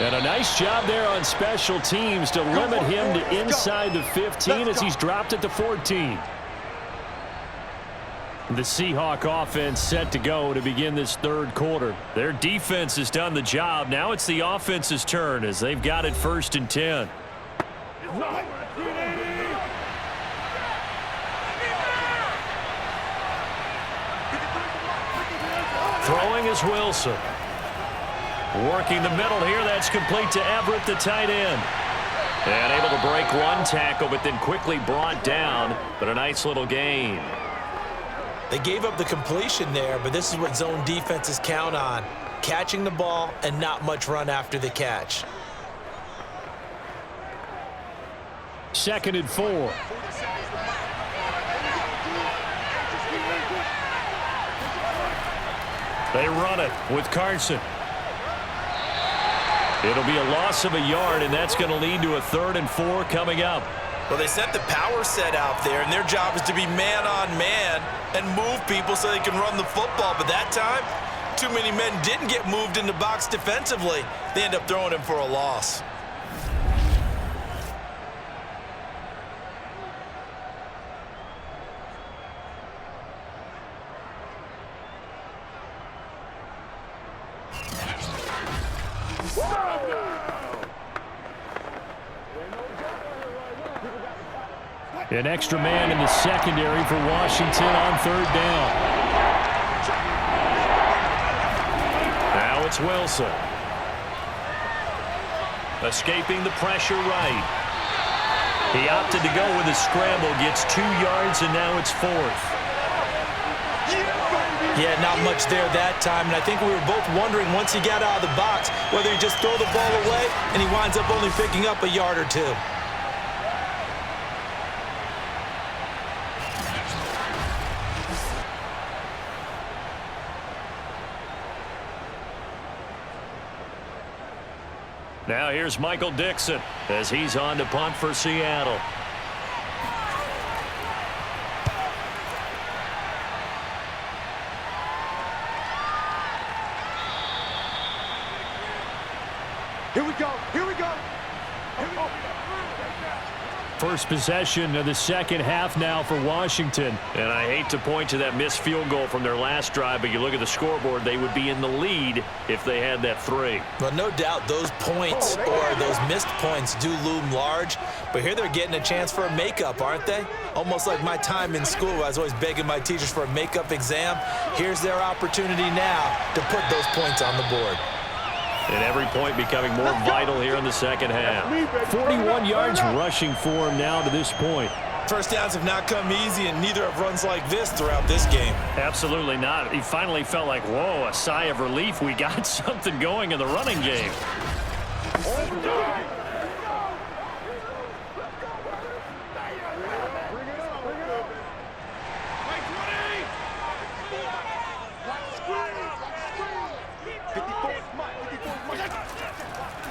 And a nice job there on special teams to limit him to inside the 15 as he's dropped at the 14. The Seahawk offense set to go to begin this third quarter. Their defense has done the job. Now it's the offense's turn as they've got it 1st and 10. Throwing is Wilson. Working the middle here. That's complete to Everett, the tight end. And able to break one tackle, but then quickly brought down. But a nice little gain. They gave up the completion there, but this is what zone defenses count on. Catching the ball and not much run after the catch. 2nd and 4. They run it with Carson. It'll be a loss of a yard, and that's going to lead to a 3rd and 4 coming up. Well, they set the power set out there, and their job is to be man-on-man and move people so they can run the football. But that time, too many men didn't get moved in the box defensively. They end up throwing him for a loss. An extra man in the secondary for Washington on 3rd down. Now it's Wilson. Escaping the pressure right. He opted to go with a scramble, gets 2 yards, and now it's 4th. Yeah, not much there that time, and I think we were both wondering once he got out of the box whether he just throw the ball away and he winds up only picking up a yard or 2. Now here's Michael Dixon as he's on to punt for Seattle. Here we go. Here we go. Here we go. First possession of the second half now for Washington. And I hate to point to that missed field goal from their last drive, but you look at the scoreboard, they would be in the lead if they had that 3. Well, no doubt those points or those missed points do loom large, but here they're getting a chance for a makeup, aren't they? Almost like my time in school where I was always begging my teachers for a makeup exam. Here's their opportunity now to put those points on the board. And every point becoming more vital here in the second half. 41 yards rushing for him now to this point. First downs have not come easy, and neither have runs like this throughout this game. Absolutely not. He finally felt like, whoa, a sigh of relief. We got something going in the running game.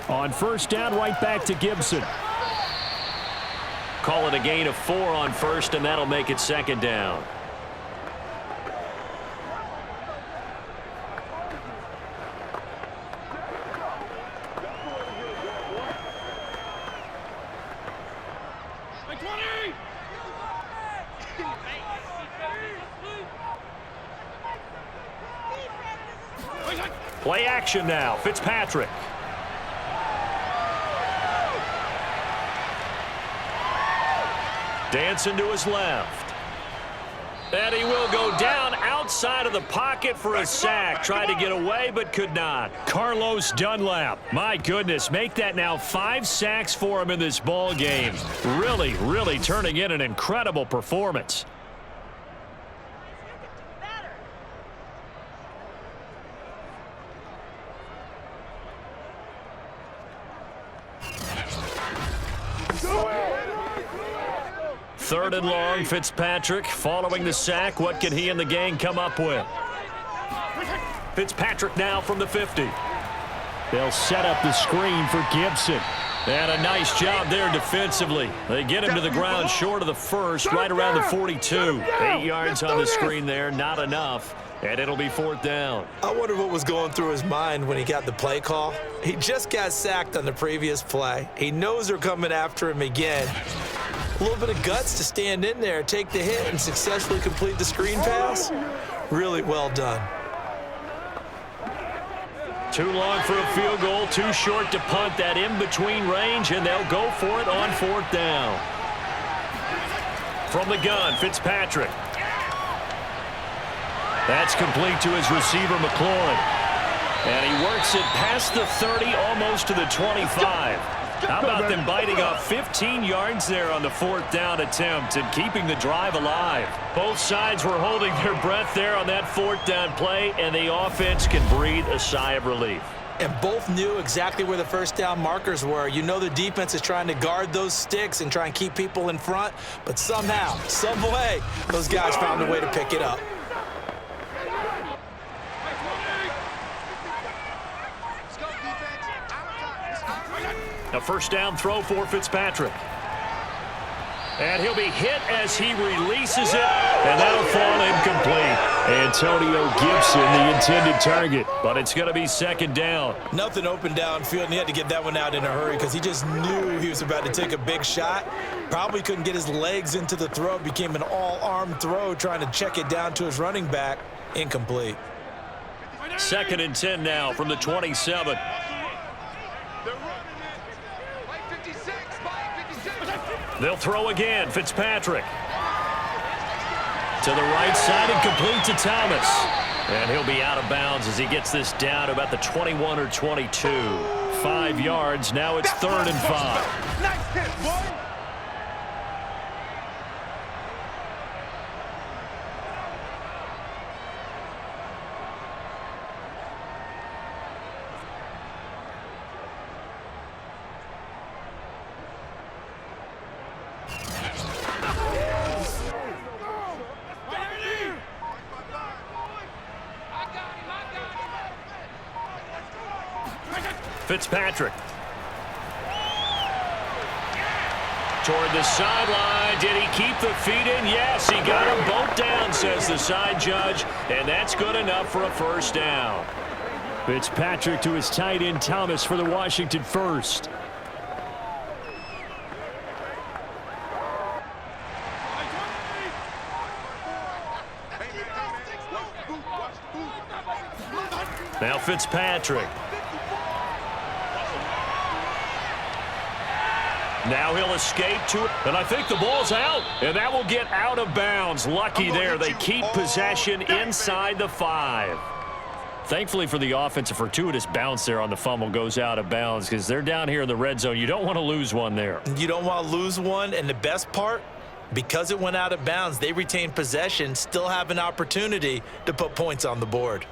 On first down, right back to Gibson. Call it a gain of 4 on first, and that'll make it 2nd down. Play action now. Fitzpatrick. Dancing to his left. And he will go down outside of the pocket for a sack. Tried to get away, but could not. Carlos Dunlap. My goodness, make that now 5 sacks for him in this ball game. Really, really turning in an incredible performance. Third and long, Fitzpatrick following the sack. What can he and the gang come up with? Fitzpatrick now from the 50. They'll set up the screen for Gibson. And a nice job there defensively. They get him to the ground short of the first, right around the 42. 8 yards on the screen there, not enough. And it'll be 4th down. I wonder what was going through his mind when he got the play call. He just got sacked on the previous play. He knows they're coming after him again. A little bit of guts to stand in there, take the hit, and successfully complete the screen pass. Really well done. Too long for a field goal, too short to punt. That in-between range, and they'll go for it on 4th down. From the gun, Fitzpatrick. That's complete to his receiver, McLaurin. And he works it past the 30, almost to the 25. How about them biting off 15 yards there on the 4th down attempt and keeping the drive alive? Both sides were holding their breath there on that 4th down play, and the offense can breathe a sigh of relief. And both knew exactly where the first down markers were. You know the defense is trying to guard those sticks and try and keep people in front, but somehow, some way, those guys found a way to pick it up. A first down throw for Fitzpatrick. And he'll be hit as he releases it, and that'll fall incomplete. Antonio Gibson, the intended target, but it's going to be 2nd down. Nothing open downfield, and he had to get that one out in a hurry because he just knew he was about to take a big shot. Probably couldn't get his legs into the throw. Became an all-arm throw, trying to check it down to his running back. Incomplete. 2nd and 10 now from the 27. They'll throw again. Fitzpatrick. To the right side and complete to Thomas. And he'll be out of bounds as he gets this down to about the 21 or 22. 5 yards. Now it's 3rd and 5. Nice hit, boy. Fitzpatrick. Toward the sideline. Did he keep the feet in? Yes, he got them both down, says the side judge, and that's good enough for a first down. Fitzpatrick to his tight end, Thomas, for the Washington first. Now Fitzpatrick. Now he'll escape to it, and I think the ball's out, and that will get out of bounds. Lucky there. They keep possession inside the 5. Thankfully for the offense, a fortuitous bounce there on the fumble goes out of bounds because they're down here in the red zone. You don't want to lose one there. You don't want to lose one, and the best part, because it went out of bounds, they retain possession, still have an opportunity to put points on the board.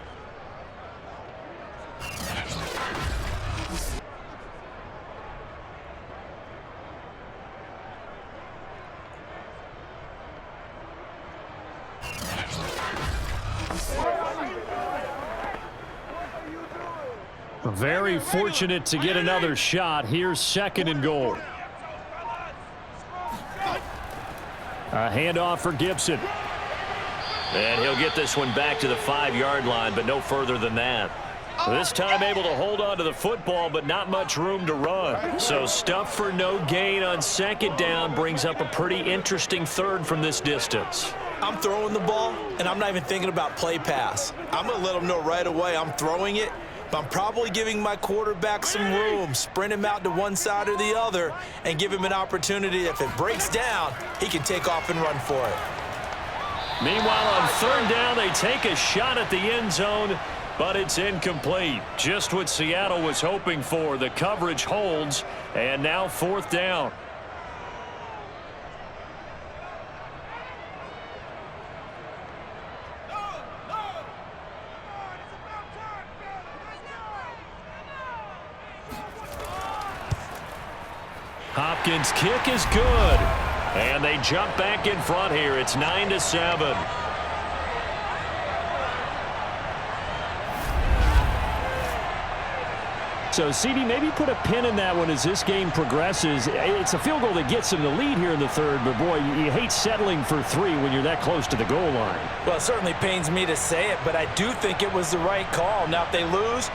Very fortunate to get another shot. Here's 2nd and goal. A handoff for Gibson. And he'll get this one back to the 5-yard line, but no further than that. This time able to hold on to the football, but not much room to run. So stuff for no gain on 2nd down brings up a pretty interesting 3rd from this distance. I'm throwing the ball, and I'm not even thinking about play pass. I'm going to let them know right away I'm throwing it. I'm probably giving my quarterback some room, sprint him out to one side or the other, and give him an opportunity. If it breaks down, he can take off and run for it. Meanwhile, on third down, they take a shot at the end zone, but it's incomplete. Just what Seattle was hoping for. The coverage holds, and now fourth down. Hopkins' kick is good. And they jump back in front here. It's 9-7. So, CD, maybe put a pin in that one as this game progresses. It's a field goal that gets them the lead here in the third, but, boy, you hate settling for 3 when you're that close to the goal line. Well, it certainly pains me to say it, but I do think it was the right call. Now, if they lose,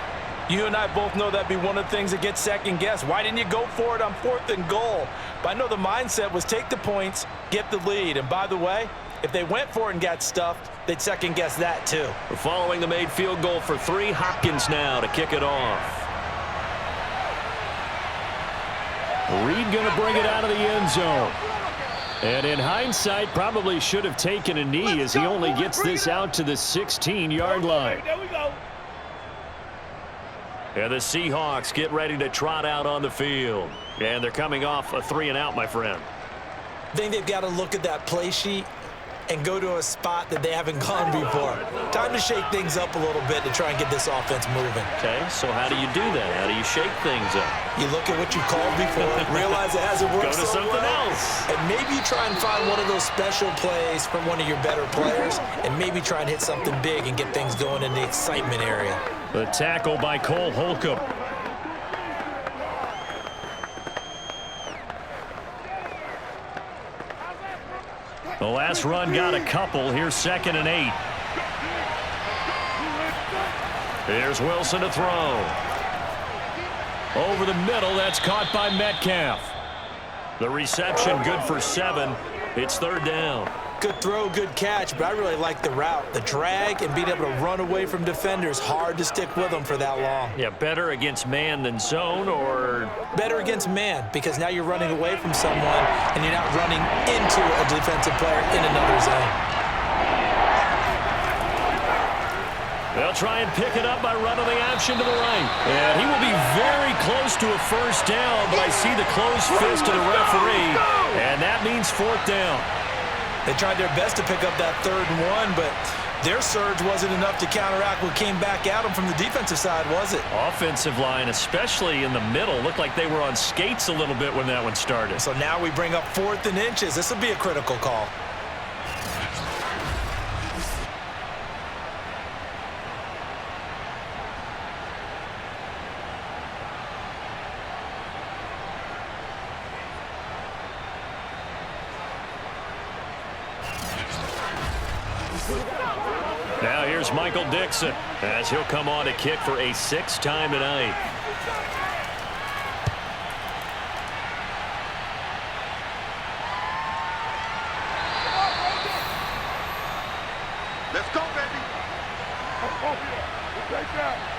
you and I both know that'd be one of the things that gets second-guessed. Why didn't you go for it on 4th and goal? But I know the mindset was take the points, get the lead. And by the way, if they went for it and got stuffed, they'd second-guess that too. Following the made field goal for 3, Hopkins now to kick it off. Reed going to bring it out of the end zone. And in hindsight, probably should have taken a knee as he only gets this out to the 16-yard line. There we go. And the Seahawks get ready to trot out on the field. And they're coming off a 3-and-out, my friend. I think they've got to look at that play sheet and go to a spot that they haven't gone before. Time to shake things up a little bit to try and get this offense moving. Okay, so how do you do that? How do you shake things up? You look at what you called before, realize it hasn't worked Go to something else. and maybe try and find one of those special plays from one of your better players, and maybe try and hit something big and get things going in the excitement area. The tackle by Cole Holcomb. The last run got a couple. Here's 2nd and 8. Here's Wilson to throw. Over the middle, that's caught by Metcalf. The reception good for 7. It's 3rd down. Good throw, good catch, but I really like the route. The drag and being able to run away from defenders, hard to stick with them for that long. Yeah, better against man than zone, or? Better against man, because now you're running away from someone and you're not running into a defensive player in another zone. They'll try and pick it up by running the option to the right. And he will be very close to a first down, but I see the closed fist of the referee, and that means 4th down. They tried their best to pick up that 3rd and 1, but their surge wasn't enough to counteract what came back at them from the defensive side, was it? Offensive line, especially in the middle, looked like they were on skates a little bit when that one started. So now we bring up 4th and inches. This will be a critical call. Now here's Michael Dixon as he'll come on to kick for a 6th time tonight. Let's go, baby. Oh, yeah. Take that.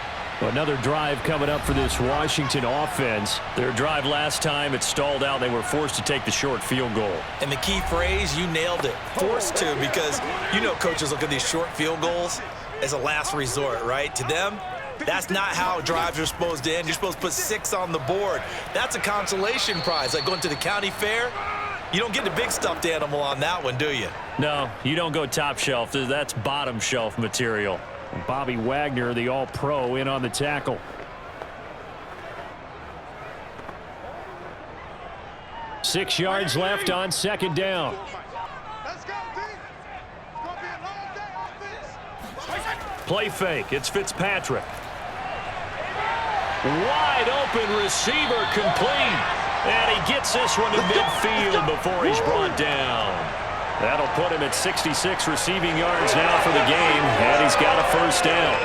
Another drive coming up for this Washington offense. Their drive last time, it stalled out. They were forced to take the short field goal. And the key phrase, you nailed it. Forced to, because you know coaches look at these short field goals as a last resort, right? To them, that's not how drives are supposed to end. You're supposed to put 6 on the board. That's a consolation prize. Like going to the county fair, you don't get the big stuffed animal on that one, do you? No, you don't go top shelf. That's bottom shelf material. Bobby Wagner, the all-pro, in on the tackle. Six yards left on 2nd down. Let's go, D. It's going to be a long day offense. Play fake. It's Fitzpatrick. Wide open receiver complete. And he gets this one to midfield before he's brought down. That'll put him at 66 receiving yards now for the game, and he's got a first down.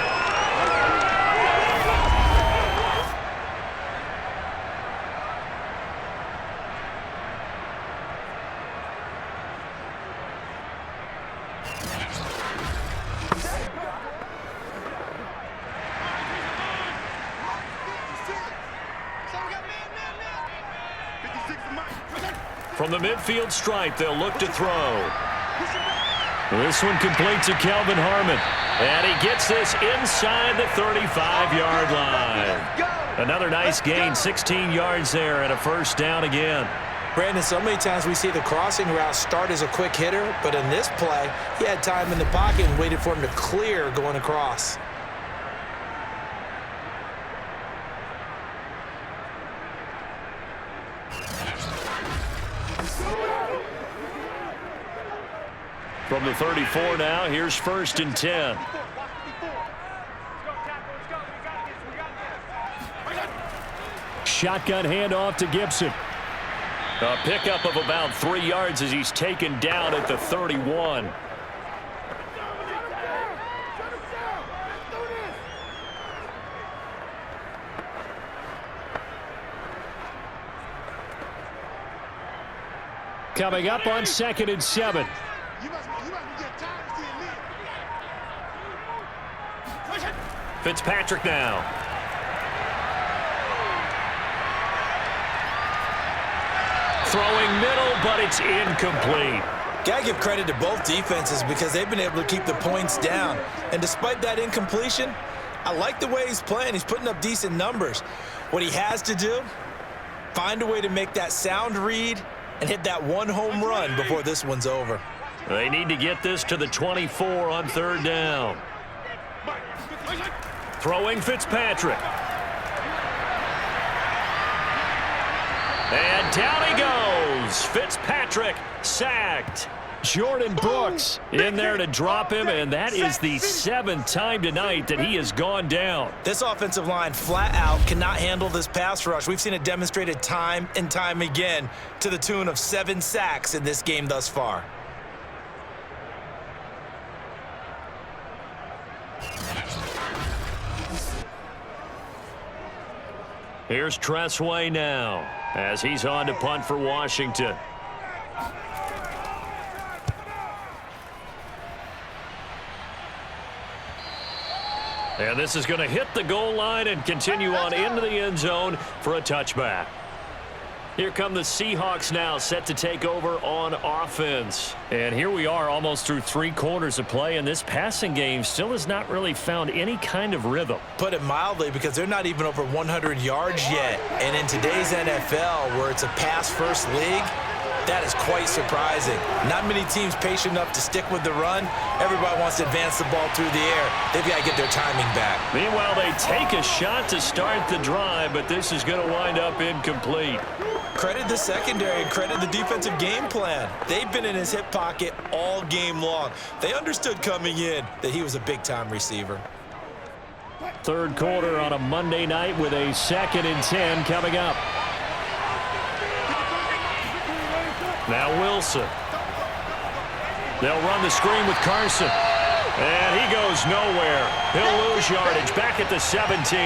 From the midfield stripe, they'll look to throw. This one completes to Kelvin Harmon. And he gets this inside the 35-yard line. Another nice gain, 16 yards there, and a first down again. Brandon, so many times we see the crossing route start as a quick hitter, but in this play, he had time in the pocket and waited for him to clear going across. From the 34 now, here's 1st and 10. Shotgun handoff to Gibson. A pickup of about 3 yards as he's taken down at the 31. Coming up on 2nd and 7. Fitzpatrick now. Throwing middle, but it's incomplete. Gotta give credit to both defenses because they've been able to keep the points down. And despite that incompletion, I like the way he's playing. He's putting up decent numbers. What he has to do, find a way to make that sound read and hit that one home run before this one's over. They need to get this to the 24 on 3rd down. Throwing Fitzpatrick. And down he goes. Fitzpatrick sacked. Jordan Brooks in there to drop him, and that is the 7th time tonight that he has gone down. This offensive line flat out cannot handle this pass rush. We've seen it demonstrated time and time again to the tune of 7 sacks in this game thus far. Here's Tressway now as he's on to punt for Washington. And this is going to hit the goal line and continue on into the end zone for a touchback. Here come the Seahawks now, set to take over on offense. And here we are almost through 3 quarters of play, and this passing game still has not really found any kind of rhythm. Put it mildly, because they're not even over 100 yards yet. And in today's NFL, where it's a pass-first league, that is quite surprising. Not many teams patient enough to stick with the run. Everybody wants to advance the ball through the air. They've got to get their timing back. Meanwhile, they take a shot to start the drive, but this is going to wind up incomplete. Credit the secondary and credit the defensive game plan. They've been in his hip pocket all game long. They understood coming in that he was a big-time receiver. 3rd quarter on a Monday night with a 2nd and 10 coming up. Now Wilson. They'll run the screen with Carson. And he goes nowhere. He'll lose yardage back at the 17.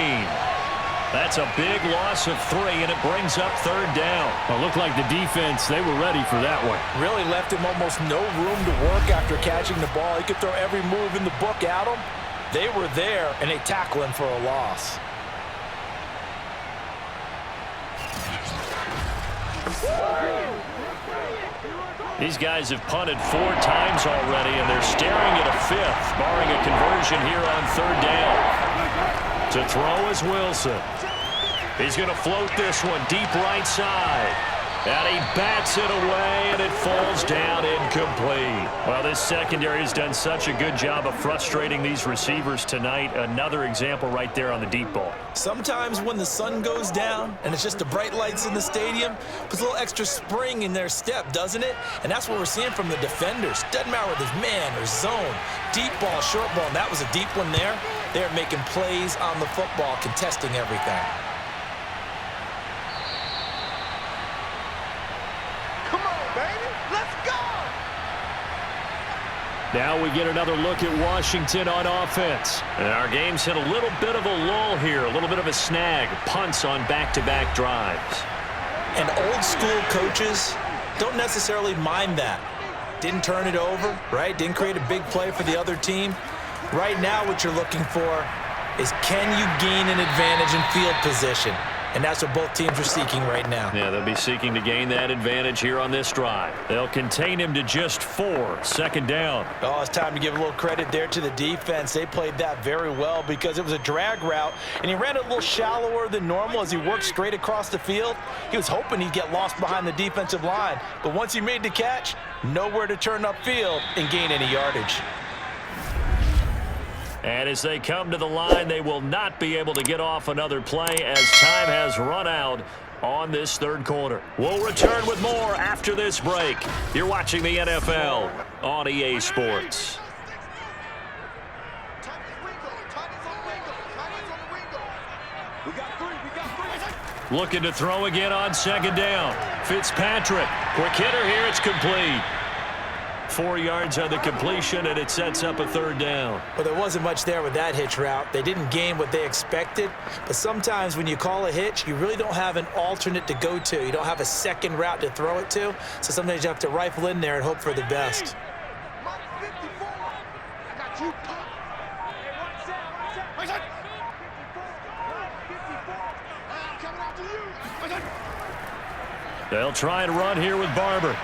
That's a big loss of 3, and it brings up 3rd down. Well, looked like the defense, they were ready for that one. Really left him almost no room to work after catching the ball. He could throw every move in the book at him. They were there, and they tackle him for a loss. These guys have punted 4 times already, and they're staring at a 5th, barring a conversion here on 3rd down. To throw is Wilson. He's going to float this one deep right side. And he bats it away, and it falls down incomplete. Well, this secondary has done such a good job of frustrating these receivers tonight. Another example right there on the deep ball. Sometimes when the sun goes down and it's just the bright lights in the stadium, puts a little extra spring in their step, doesn't it? And that's what we're seeing from the defenders. Doesn't matter whether it's man or zone, deep ball, short ball. And that was a deep one there. They're making plays on the football, contesting everything. Now we get another look at Washington on offense. And our game's hit a little bit of a lull here, a little bit of a snag. Punts on back-to-back drives. And old-school coaches don't necessarily mind that. Didn't turn it over, right? Didn't create a big play for the other team. Right now what you're looking for is, can you gain an advantage in field position? and that's what both teams are seeking right now. Yeah, they'll be seeking to gain that advantage here on this drive. They'll contain him to just 4, second down. Oh, it's time to give a little credit there to the defense. They played that very well because it was a drag route, and he ran it a little shallower than normal as he worked straight across the field. He was hoping he'd get lost behind the defensive line, but once he made the catch, nowhere to turn upfield and gain any yardage. And as they come to the line, they will not be able to get off another play as time has run out on this third quarter. We'll return with more after this break. You're watching the NFL on EA Sports. Looking to throw again on second down. Fitzpatrick, quick hitter here, it's complete. 4 yards on the completion, and it sets up a third down. Well, there wasn't much there with that hitch route. They didn't gain what they expected, but sometimes when you call a hitch, you really don't have an alternate to go to. You don't have a second route to throw it to, so sometimes you have to rifle in there and hope for the best. They'll try and run here with Barber.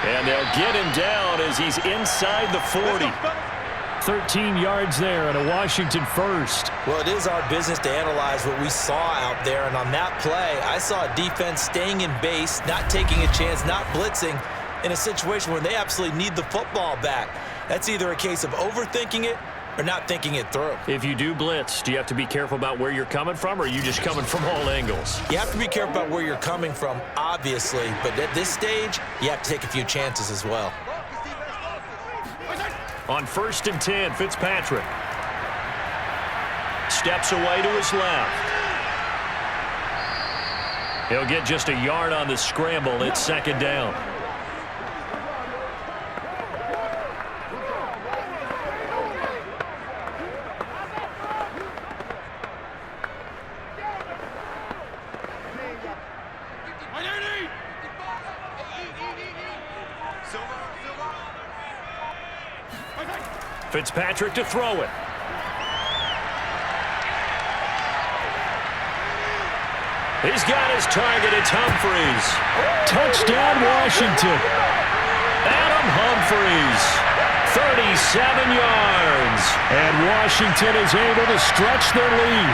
And they'll get him down as he's inside the 40. 13 yards there and a Washington first. Well, it is our business to analyze what we saw out there, and on that play, I saw a defense staying in base, not taking a chance, not blitzing, in a situation where they absolutely need the football back. That's either a case of overthinking it or not thinking it through. If you do blitz, do you have to be careful about where you're coming from, or are you just coming from all angles? You have to be careful about where you're coming from, obviously, but at this stage, you have to take a few chances as well. On 1st and 10, Fitzpatrick steps away to his left. He'll get just a yard on the scramble. It's second down. Fitzpatrick to throw it. He's got his target. It's Humphries. Touchdown, Washington. Adam Humphries, 37 yards. And Washington is able to stretch their lead.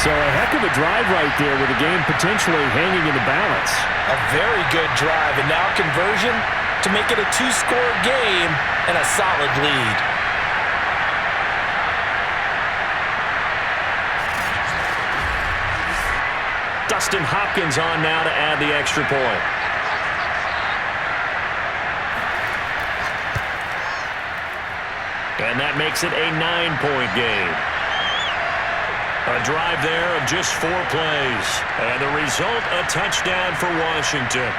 So a heck of a drive right there with the game potentially hanging in the balance. A very good drive, and now conversion to make it a 2-score game and a solid lead. Dustin Hopkins on now to add the extra point. And that makes it a 9-point game. A drive there of just 4 plays. And the result, a touchdown for Washington.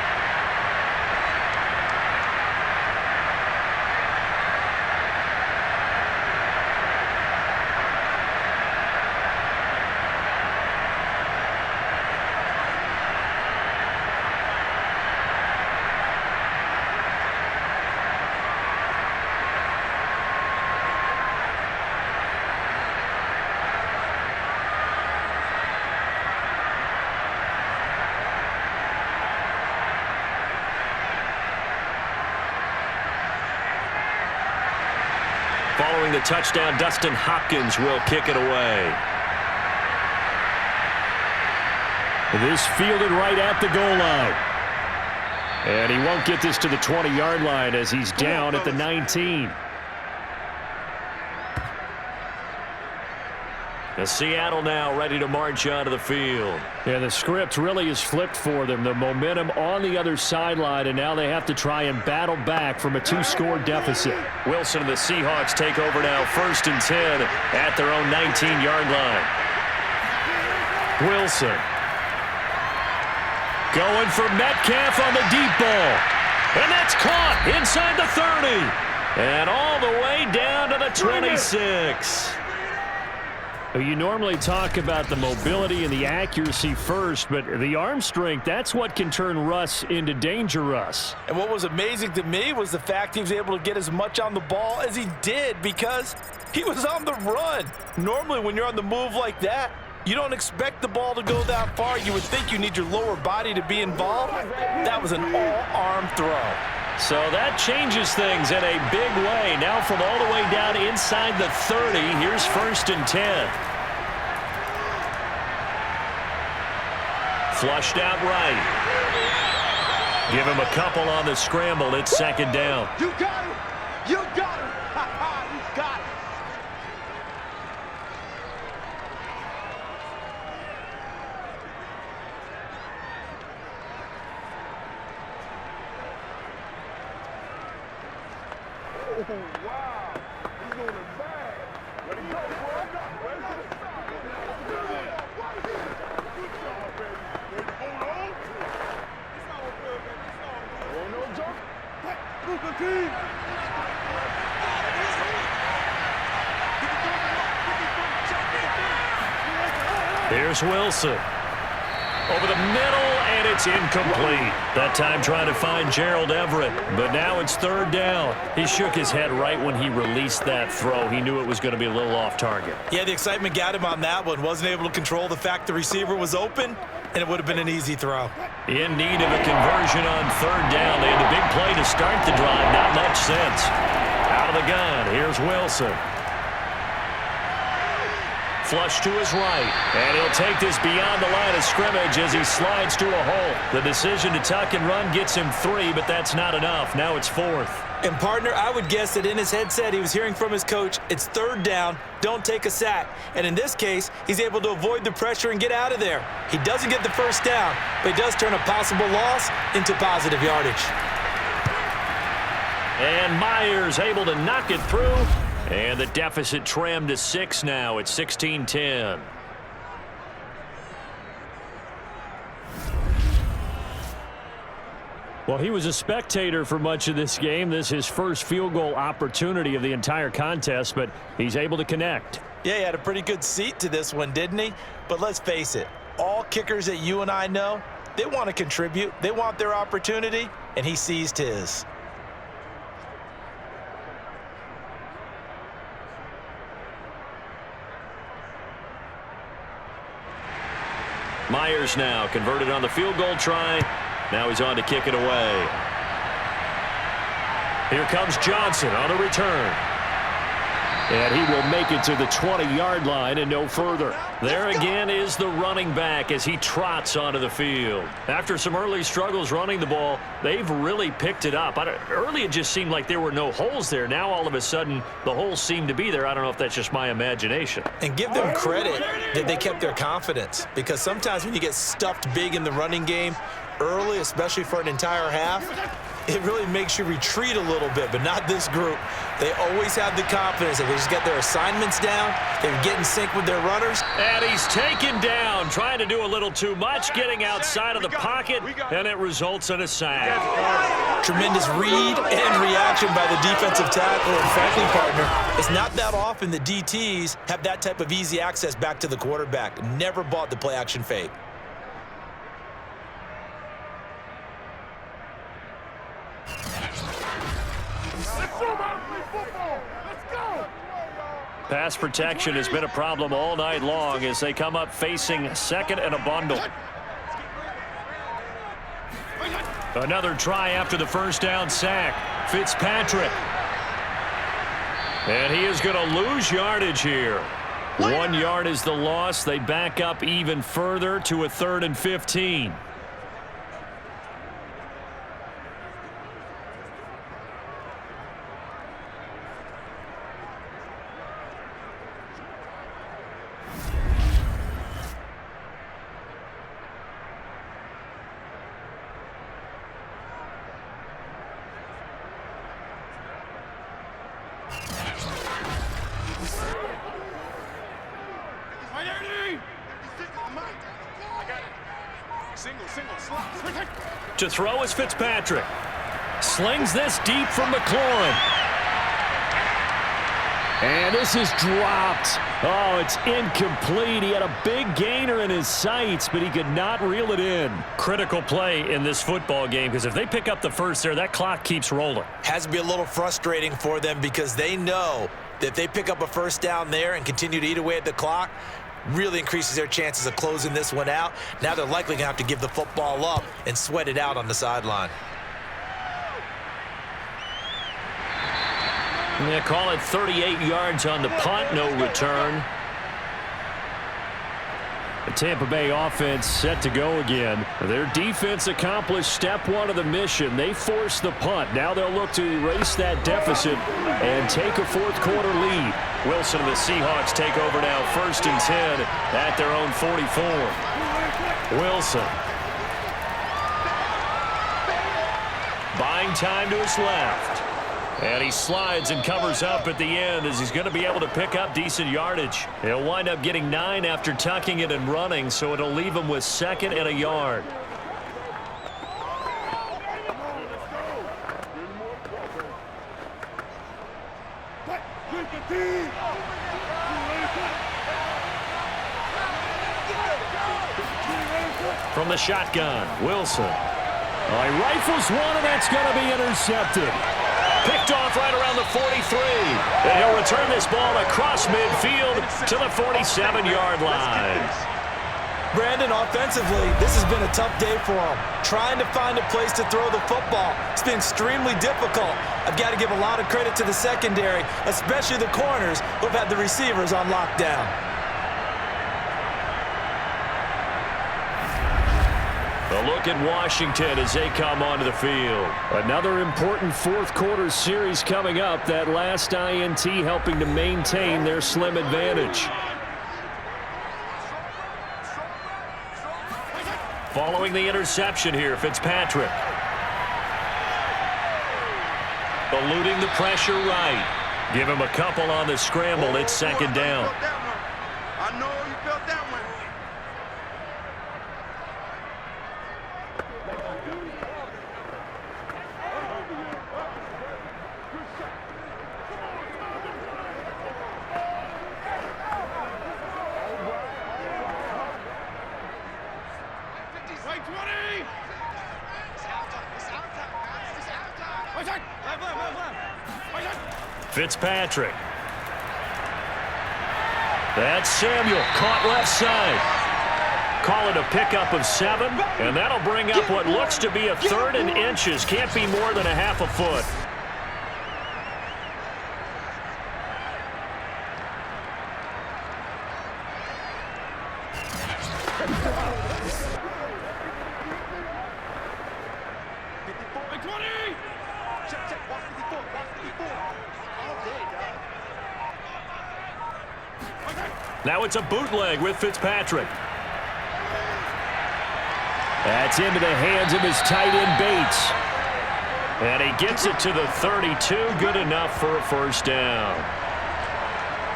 Following the touchdown, Dustin Hopkins will kick it away. This fielded right at the goal line. And he won't get this to the 20-yard line as he's down at the 19. The Seattle now ready to march onto the field. Yeah, the script really is flipped for them. The momentum on the other sideline, and now they have to try and battle back from a 2-score deficit. Wilson and the Seahawks take over now, 1st and 10 at their own 19-yard line. Wilson going for Metcalf on the deep ball. And that's caught inside the 30. And all the way down to the 26. You normally talk about the mobility and the accuracy first, but the arm strength, that's what can turn Russ into danger Russ. And what was amazing to me was the fact he was able to get as much on the ball as he did because he was on the run. Normally when you're on the move like that, You don't expect the ball to go that far. You would think you need your lower body to be involved. That was an all-arm throw. So that changes things in a big way. Now from all the way down inside the 30, here's 1st and 10. Flushed out right. Give him a couple on the scramble. It's 2nd down. You got it. You got it. You got it. Oh, wow. He's doing it bad. Let him go, boy. Let him go. Good job, baby. Hold on. It's all good, baby. It's all good. Oh, no joke. Look at team. Here's Wilson. Over the middle, and it's incomplete. That time trying to find Gerald Everett, but now it's 3rd down. He shook his head right when he released that throw. He knew it was going to be a little off target. Yeah, the excitement got him on that one. Wasn't able to control the fact the receiver was open, and it would have been an easy throw. In need of a conversion on 3rd down. They had the big play to start the drive. Not much sense. Out of the gun, here's Wilson. Flush to his right, and he'll take this beyond the line of scrimmage as he slides to a hole. The decision to tuck and run gets him 3, but that's not enough. Now it's 4th. And, partner, I would guess that in his headset he was hearing from his coach, it's 3rd down, don't take a sack. And in this case, he's able to avoid the pressure and get out of there. He doesn't get the 1st down, but he does turn a possible loss into positive yardage. And Myers able to knock it through. And the deficit trimmed to 6 now. It's 16-10. Well, he was a spectator for much of this game. This is his first field goal opportunity of the entire contest, but he's able to connect. Yeah, he had a pretty good seat to this one, didn't he? But let's face it, all kickers that you and I know, they want to contribute. They want their opportunity, and he seized his. Myers now converted on the field goal try. Now he's on to kick it away. Here comes Johnson on a return. And he will make it to the 20-yard line and no further. There again is the running back as he trots onto the field. After some early struggles running the ball, they've really picked it up. Early it just seemed like there were no holes there. Now all of a sudden the holes seem to be there. I don't know if that's just my imagination. And give them credit that they kept their confidence, because sometimes when you get stuffed big in the running game early, especially for an entire half, it really makes you retreat a little bit, but not this group. They always have the confidence that they just get their assignments down, they get in sync with their runners. And he's taken down, trying to do a little too much, getting outside of the pocket, and it results in a sack. Tremendous read and reaction by the defensive tackle, and frankly, partner, it's not that often the DTs have that type of easy access back to the quarterback. Never bought the play-action fake. Pass protection has been a problem all night long as they come up facing second and a bundle. Another try after the first down sack. Fitzpatrick. And he is going to lose yardage here. 1 yard is the loss. They back up even further to a 3rd and 15. To throw is Fitzpatrick. Slings this deep from McLaurin. And this is dropped. Oh, it's incomplete. He had a big gainer in his sights, but he could not reel it in. Critical play in this football game, because if they pick up the first there, that clock keeps rolling. Has to be a little frustrating for them, because they know that if they pick up a first down there and continue to eat away at the clock, really increases their chances of closing this one out. Now they're likely going to have to give the football up and sweat it out on the sideline. They call it 38 yards on the punt, no return. The Tampa Bay offense set to go again. Their defense accomplished step one of the mission. They forced the punt. Now they'll look to erase that deficit and take a fourth-quarter lead. Wilson and the Seahawks take over now, 1st and 10 at their own 44. Wilson. Buying time to his left. And he slides and covers up at the end as he's going to be able to pick up decent yardage. He'll wind up getting 9 after tucking it and running, so it'll leave him with 2nd and a yard. From the shotgun, Wilson. He rifles one, and that's going to be intercepted. Picked off right around the 43. And he'll return this ball across midfield to the 47-yard line. Brandon, offensively, this has been a tough day for him. Trying to find a place to throw the football. It's been extremely difficult. I've got to give a lot of credit to the secondary, especially the corners who have had the receivers on lockdown. A look at Washington as they come onto the field. Another important fourth-quarter series coming up. That last INT helping to maintain their slim advantage. Following the interception here, Fitzpatrick. Eluding the pressure right. Give him a couple on the scramble. It's 2nd down. I know you felt that one. Fitzpatrick. That's Samuel, caught left side. Call it a pickup of 7, and that'll bring up what looks to be a 3rd and inches. Can't be more than a half a foot. Now it's a bootleg with Fitzpatrick. That's into the hands of his tight end Bates. And he gets it to the 32. Good enough for a 1st down.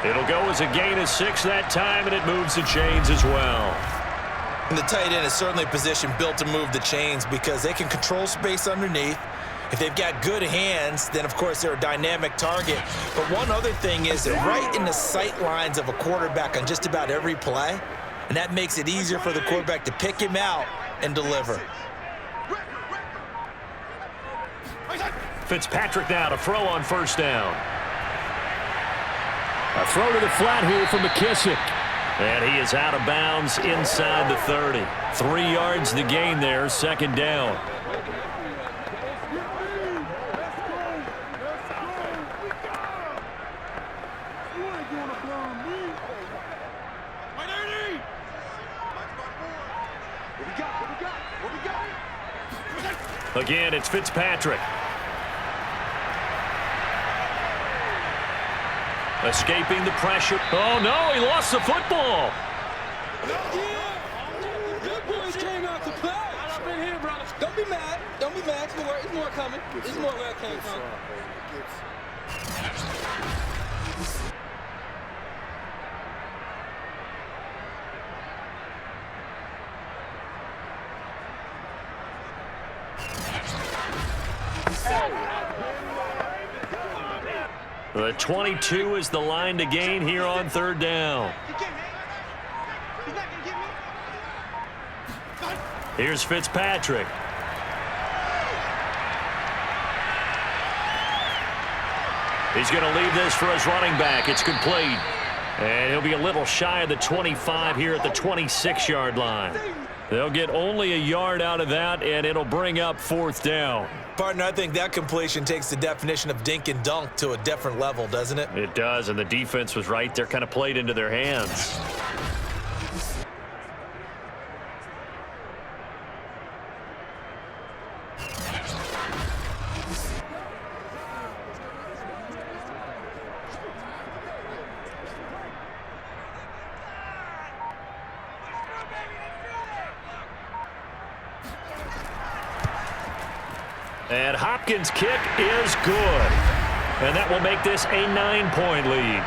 It'll go as a gain of 6 that time, and it moves the chains as well. And the tight end is certainly a position built to move the chains because they can control space underneath. If they've got good hands, then, of course, they're a dynamic target. But one other thing is they're right in the sight lines of a quarterback on just about every play, and that makes it easier for the quarterback to pick him out and deliver. Fitzpatrick now to throw on 1st down. A throw to the flat here from McKissick. And he is out of bounds inside the 30. 3 yards the gain there, 2nd down. Again, it's Fitzpatrick. Escaping the pressure. Oh, no, he lost the football. Good boys came out to play. Up in here, brother. Don't be mad. Don't be mad. It's more coming. It's more where it came from. The 22 is the line to gain here on 3rd down. Here's Fitzpatrick. He's going to leave this for his running back. It's complete. And he'll be a little shy of the 25 here at the 26-yard line. They'll get only a yard out of that, and it'll bring up 4th down. Partner, I think that completion takes the definition of dink and dunk to a different level, doesn't it? It does, and the defense was right there, kind of played into their hands. And Hopkins' kick is good. And that will make this a 9-point lead.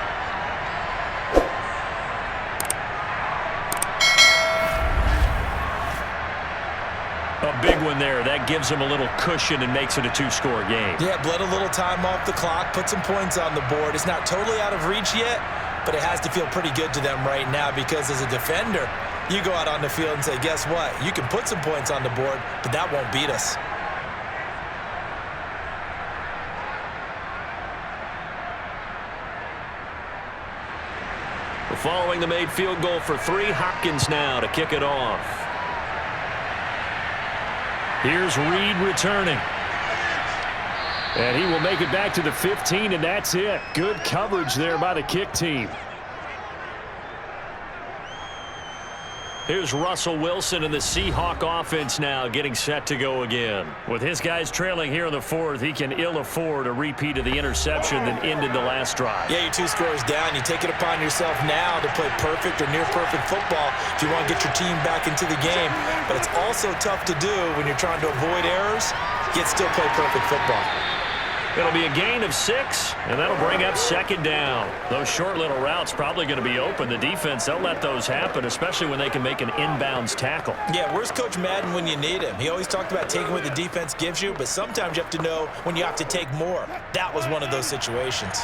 A big one there. That gives them a little cushion and makes it a 2-score game. Yeah, bled a little time off the clock, put some points on the board. It's not totally out of reach yet, but it has to feel pretty good to them right now because as a defender, you go out on the field and say, guess what? You can put some points on the board, but that won't beat us. Following the made field goal for 3, Hopkins now to kick it off. Here's Reed returning. And he will make it back to the 15, and that's it. Good coverage there by the kick team. Here's Russell Wilson and the Seahawk offense now getting set to go again. With his guys trailing here in the 4th, he can ill afford a repeat of the interception that ended the last drive. Yeah, you're 2 scores down. You take it upon yourself now to play perfect or near perfect football if you want to get your team back into the game. But it's also tough to do when you're trying to avoid errors, yet still play perfect football. It'll be a gain of 6, and that'll bring up 2nd down. Those short little routes probably going to be open. The defense, they'll let those happen, especially when they can make an inbounds tackle. Yeah, where's Coach Madden when you need him? He always talked about taking what the defense gives you, but sometimes you have to know when you have to take more. That was one of those situations.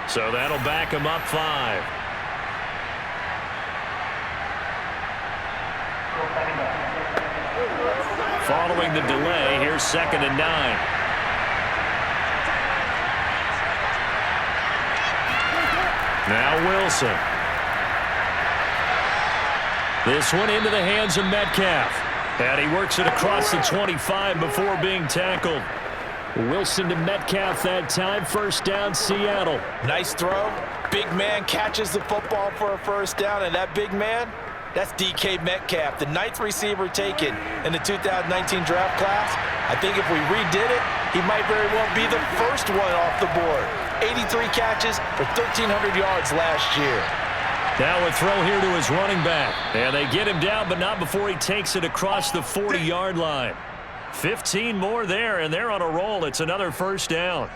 So that'll back him up 5. Following the delay, here's 2nd and 9. Now Wilson. This one into the hands of Metcalf. And he works it across the 25 before being tackled. Wilson to Metcalf that time. 1st down, Seattle. Nice throw. Big man catches the football for a 1st down, and that big man, that's DK Metcalf, the 9th receiver taken in the 2019 draft class. I think if we redid it, he might very well be the first one off the board. 83 catches for 1,300 yards last year. Now a throw here to his running back. And they get him down, but not before he takes it across the 40-yard line. 15 more there, and they're on a roll. It's another 1st down.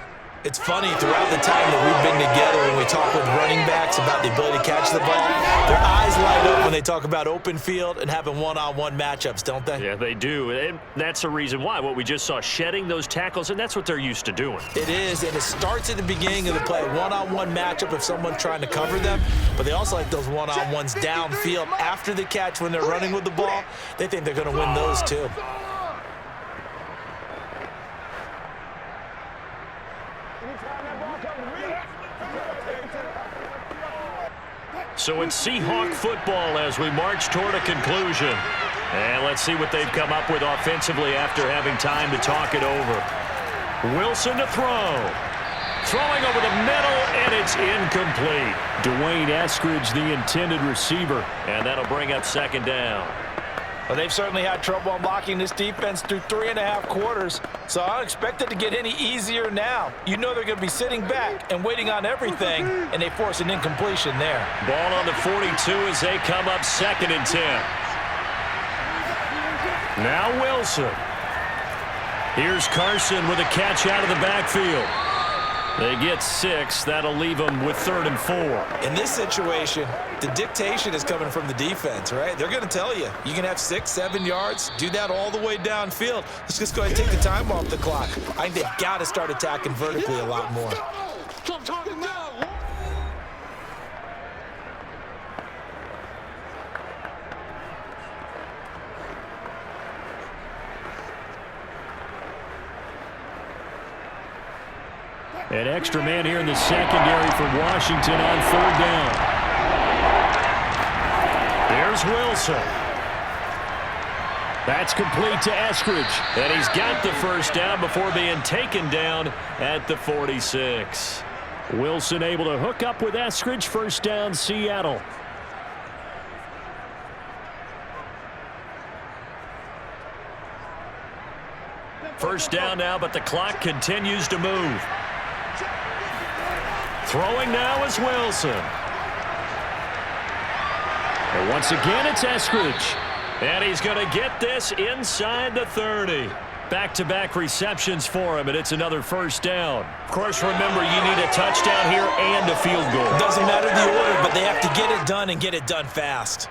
It's funny, throughout the time that we've been together, when we talk with running backs about the ability to catch the ball, their eyes light up when they talk about open field and having one-on-one matchups, don't they? Yeah, they do. And that's the reason why. What we just saw, shedding those tackles, and that's what they're used to doing. It is, and it starts at the beginning of the play. One-on-one matchup if someone's trying to cover them, but they also like those one-on-ones downfield after the catch when they're running with the ball. They think they're going to win those too. So it's Seahawk football as we march toward a conclusion. And let's see what they've come up with offensively after having time to talk it over. Wilson to throw. Throwing over the middle, and it's incomplete. Dwayne Eskridge, the intended receiver. And that'll bring up 2nd down. Well, they've certainly had trouble unlocking this defense through 3.5 quarters, so I don't expect it to get any easier now. You know they're going to be sitting back and waiting on everything, and they force an incompletion there. Ball on the 42 as they come up 2nd and 10. Now Wilson. Here's Carson with a catch out of the backfield. They get 6. That'll leave them with 3rd and 4. In this situation, the dictation is coming from the defense, right? They're going to tell you, you can have 6, 7 yards, do that all the way downfield. Let's just go ahead and take the time off the clock. I think they've got to start attacking vertically a lot more. An extra man here in the secondary for Washington on 3rd down. There's Wilson. That's complete to Eskridge. And he's got the first down before being taken down at the 46. Wilson able to hook up with Eskridge. First down, Seattle. First down now, but the clock continues to move. Throwing now is Wilson. And once again, it's Eskridge. And he's going to get this inside the 30. Back-to-back receptions for him, and it's another first down. Of course, remember, you need a touchdown here and a field goal. It doesn't matter the order, but they have to get it done and get it done fast.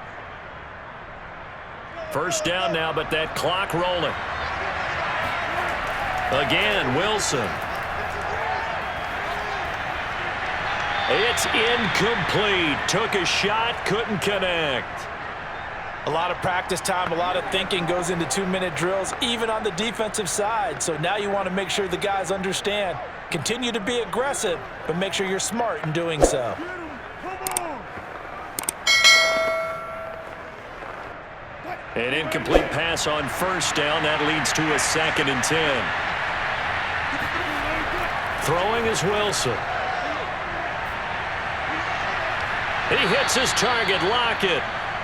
First down now, but that clock rolling. Again, Wilson. It's incomplete. Took a shot, couldn't connect. A lot of practice time, a lot of thinking goes into 2-minute drills, even on the defensive side. So now you want to make sure the guys understand. Continue to be aggressive, but make sure you're smart in doing so. An incomplete pass on first down. That leads to a 2nd and 10. Throwing is Wilson. He hits his target, Lockett.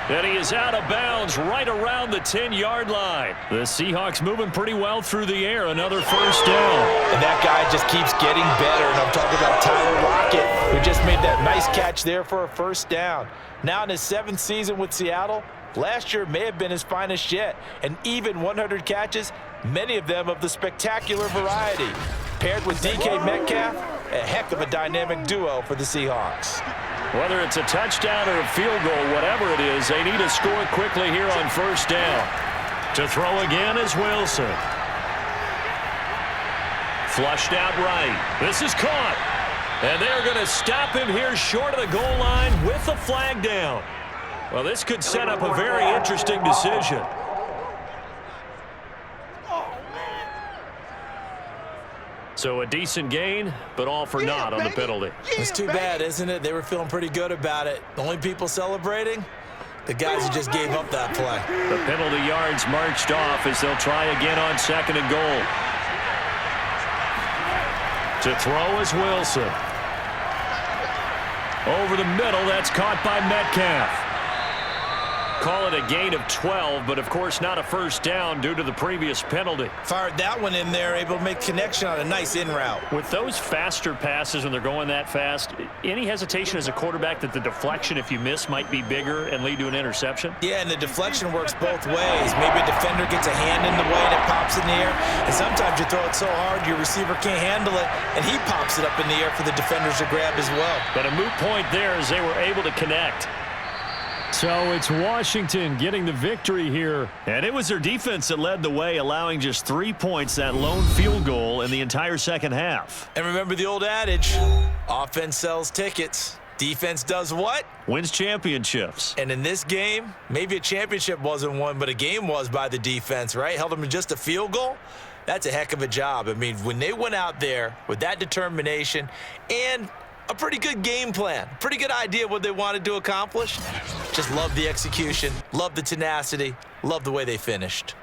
And he is out of bounds right around the 10-yard line. The Seahawks moving pretty well through the air. Another first down. And that guy just keeps getting better. And I'm talking about Tyler Lockett, who just made that nice catch there for a first down. Now in his 7th season with Seattle, last year may have been his finest yet. And even 100 catches, many of them of the spectacular variety. Paired with DK Metcalf, a heck of a dynamic duo for the Seahawks. Whether it's a touchdown or a field goal, whatever it is, they need to score quickly here on first down. To throw again is Wilson. Flushed out right. This is caught. And they're going to stop him here short of the goal line with the flag down. Well, this could set up a very interesting decision. So a decent gain, but all for naught on the penalty. It's too bad, isn't it? They were feeling pretty good about it. The only people celebrating, the guys who just gave up that play. The penalty yards marched off as they'll try again on 2nd and goal. To throw is Wilson. Over the middle, that's caught by Metcalf. Call it a gain of 12, but of course not a first down due to the previous penalty. Fired that one in there, able to make connection on a nice in route. With those faster passes when they're going that fast, any hesitation as a quarterback that the deflection, if you miss, might be bigger and lead to an interception? Yeah, and the deflection works both ways. Maybe a defender gets a hand in the way and it pops in the air, and sometimes you throw it so hard your receiver can't handle it, and he pops it up in the air for the defenders to grab as well. But a moot point there as they were able to connect. So it's Washington getting the victory here. And it was their defense that led the way, allowing just 3 points, that lone field goal in the entire second half. And remember the old adage, offense sells tickets. Defense does what? Wins championships. And in this game, maybe a championship wasn't won, but a game was by the defense, right? Held them to just a field goal. That's a heck of a job. I mean, when they went out there with that determination and a pretty good game plan, pretty good idea what they wanted to accomplish. Just love the execution, love the tenacity, love the way they finished.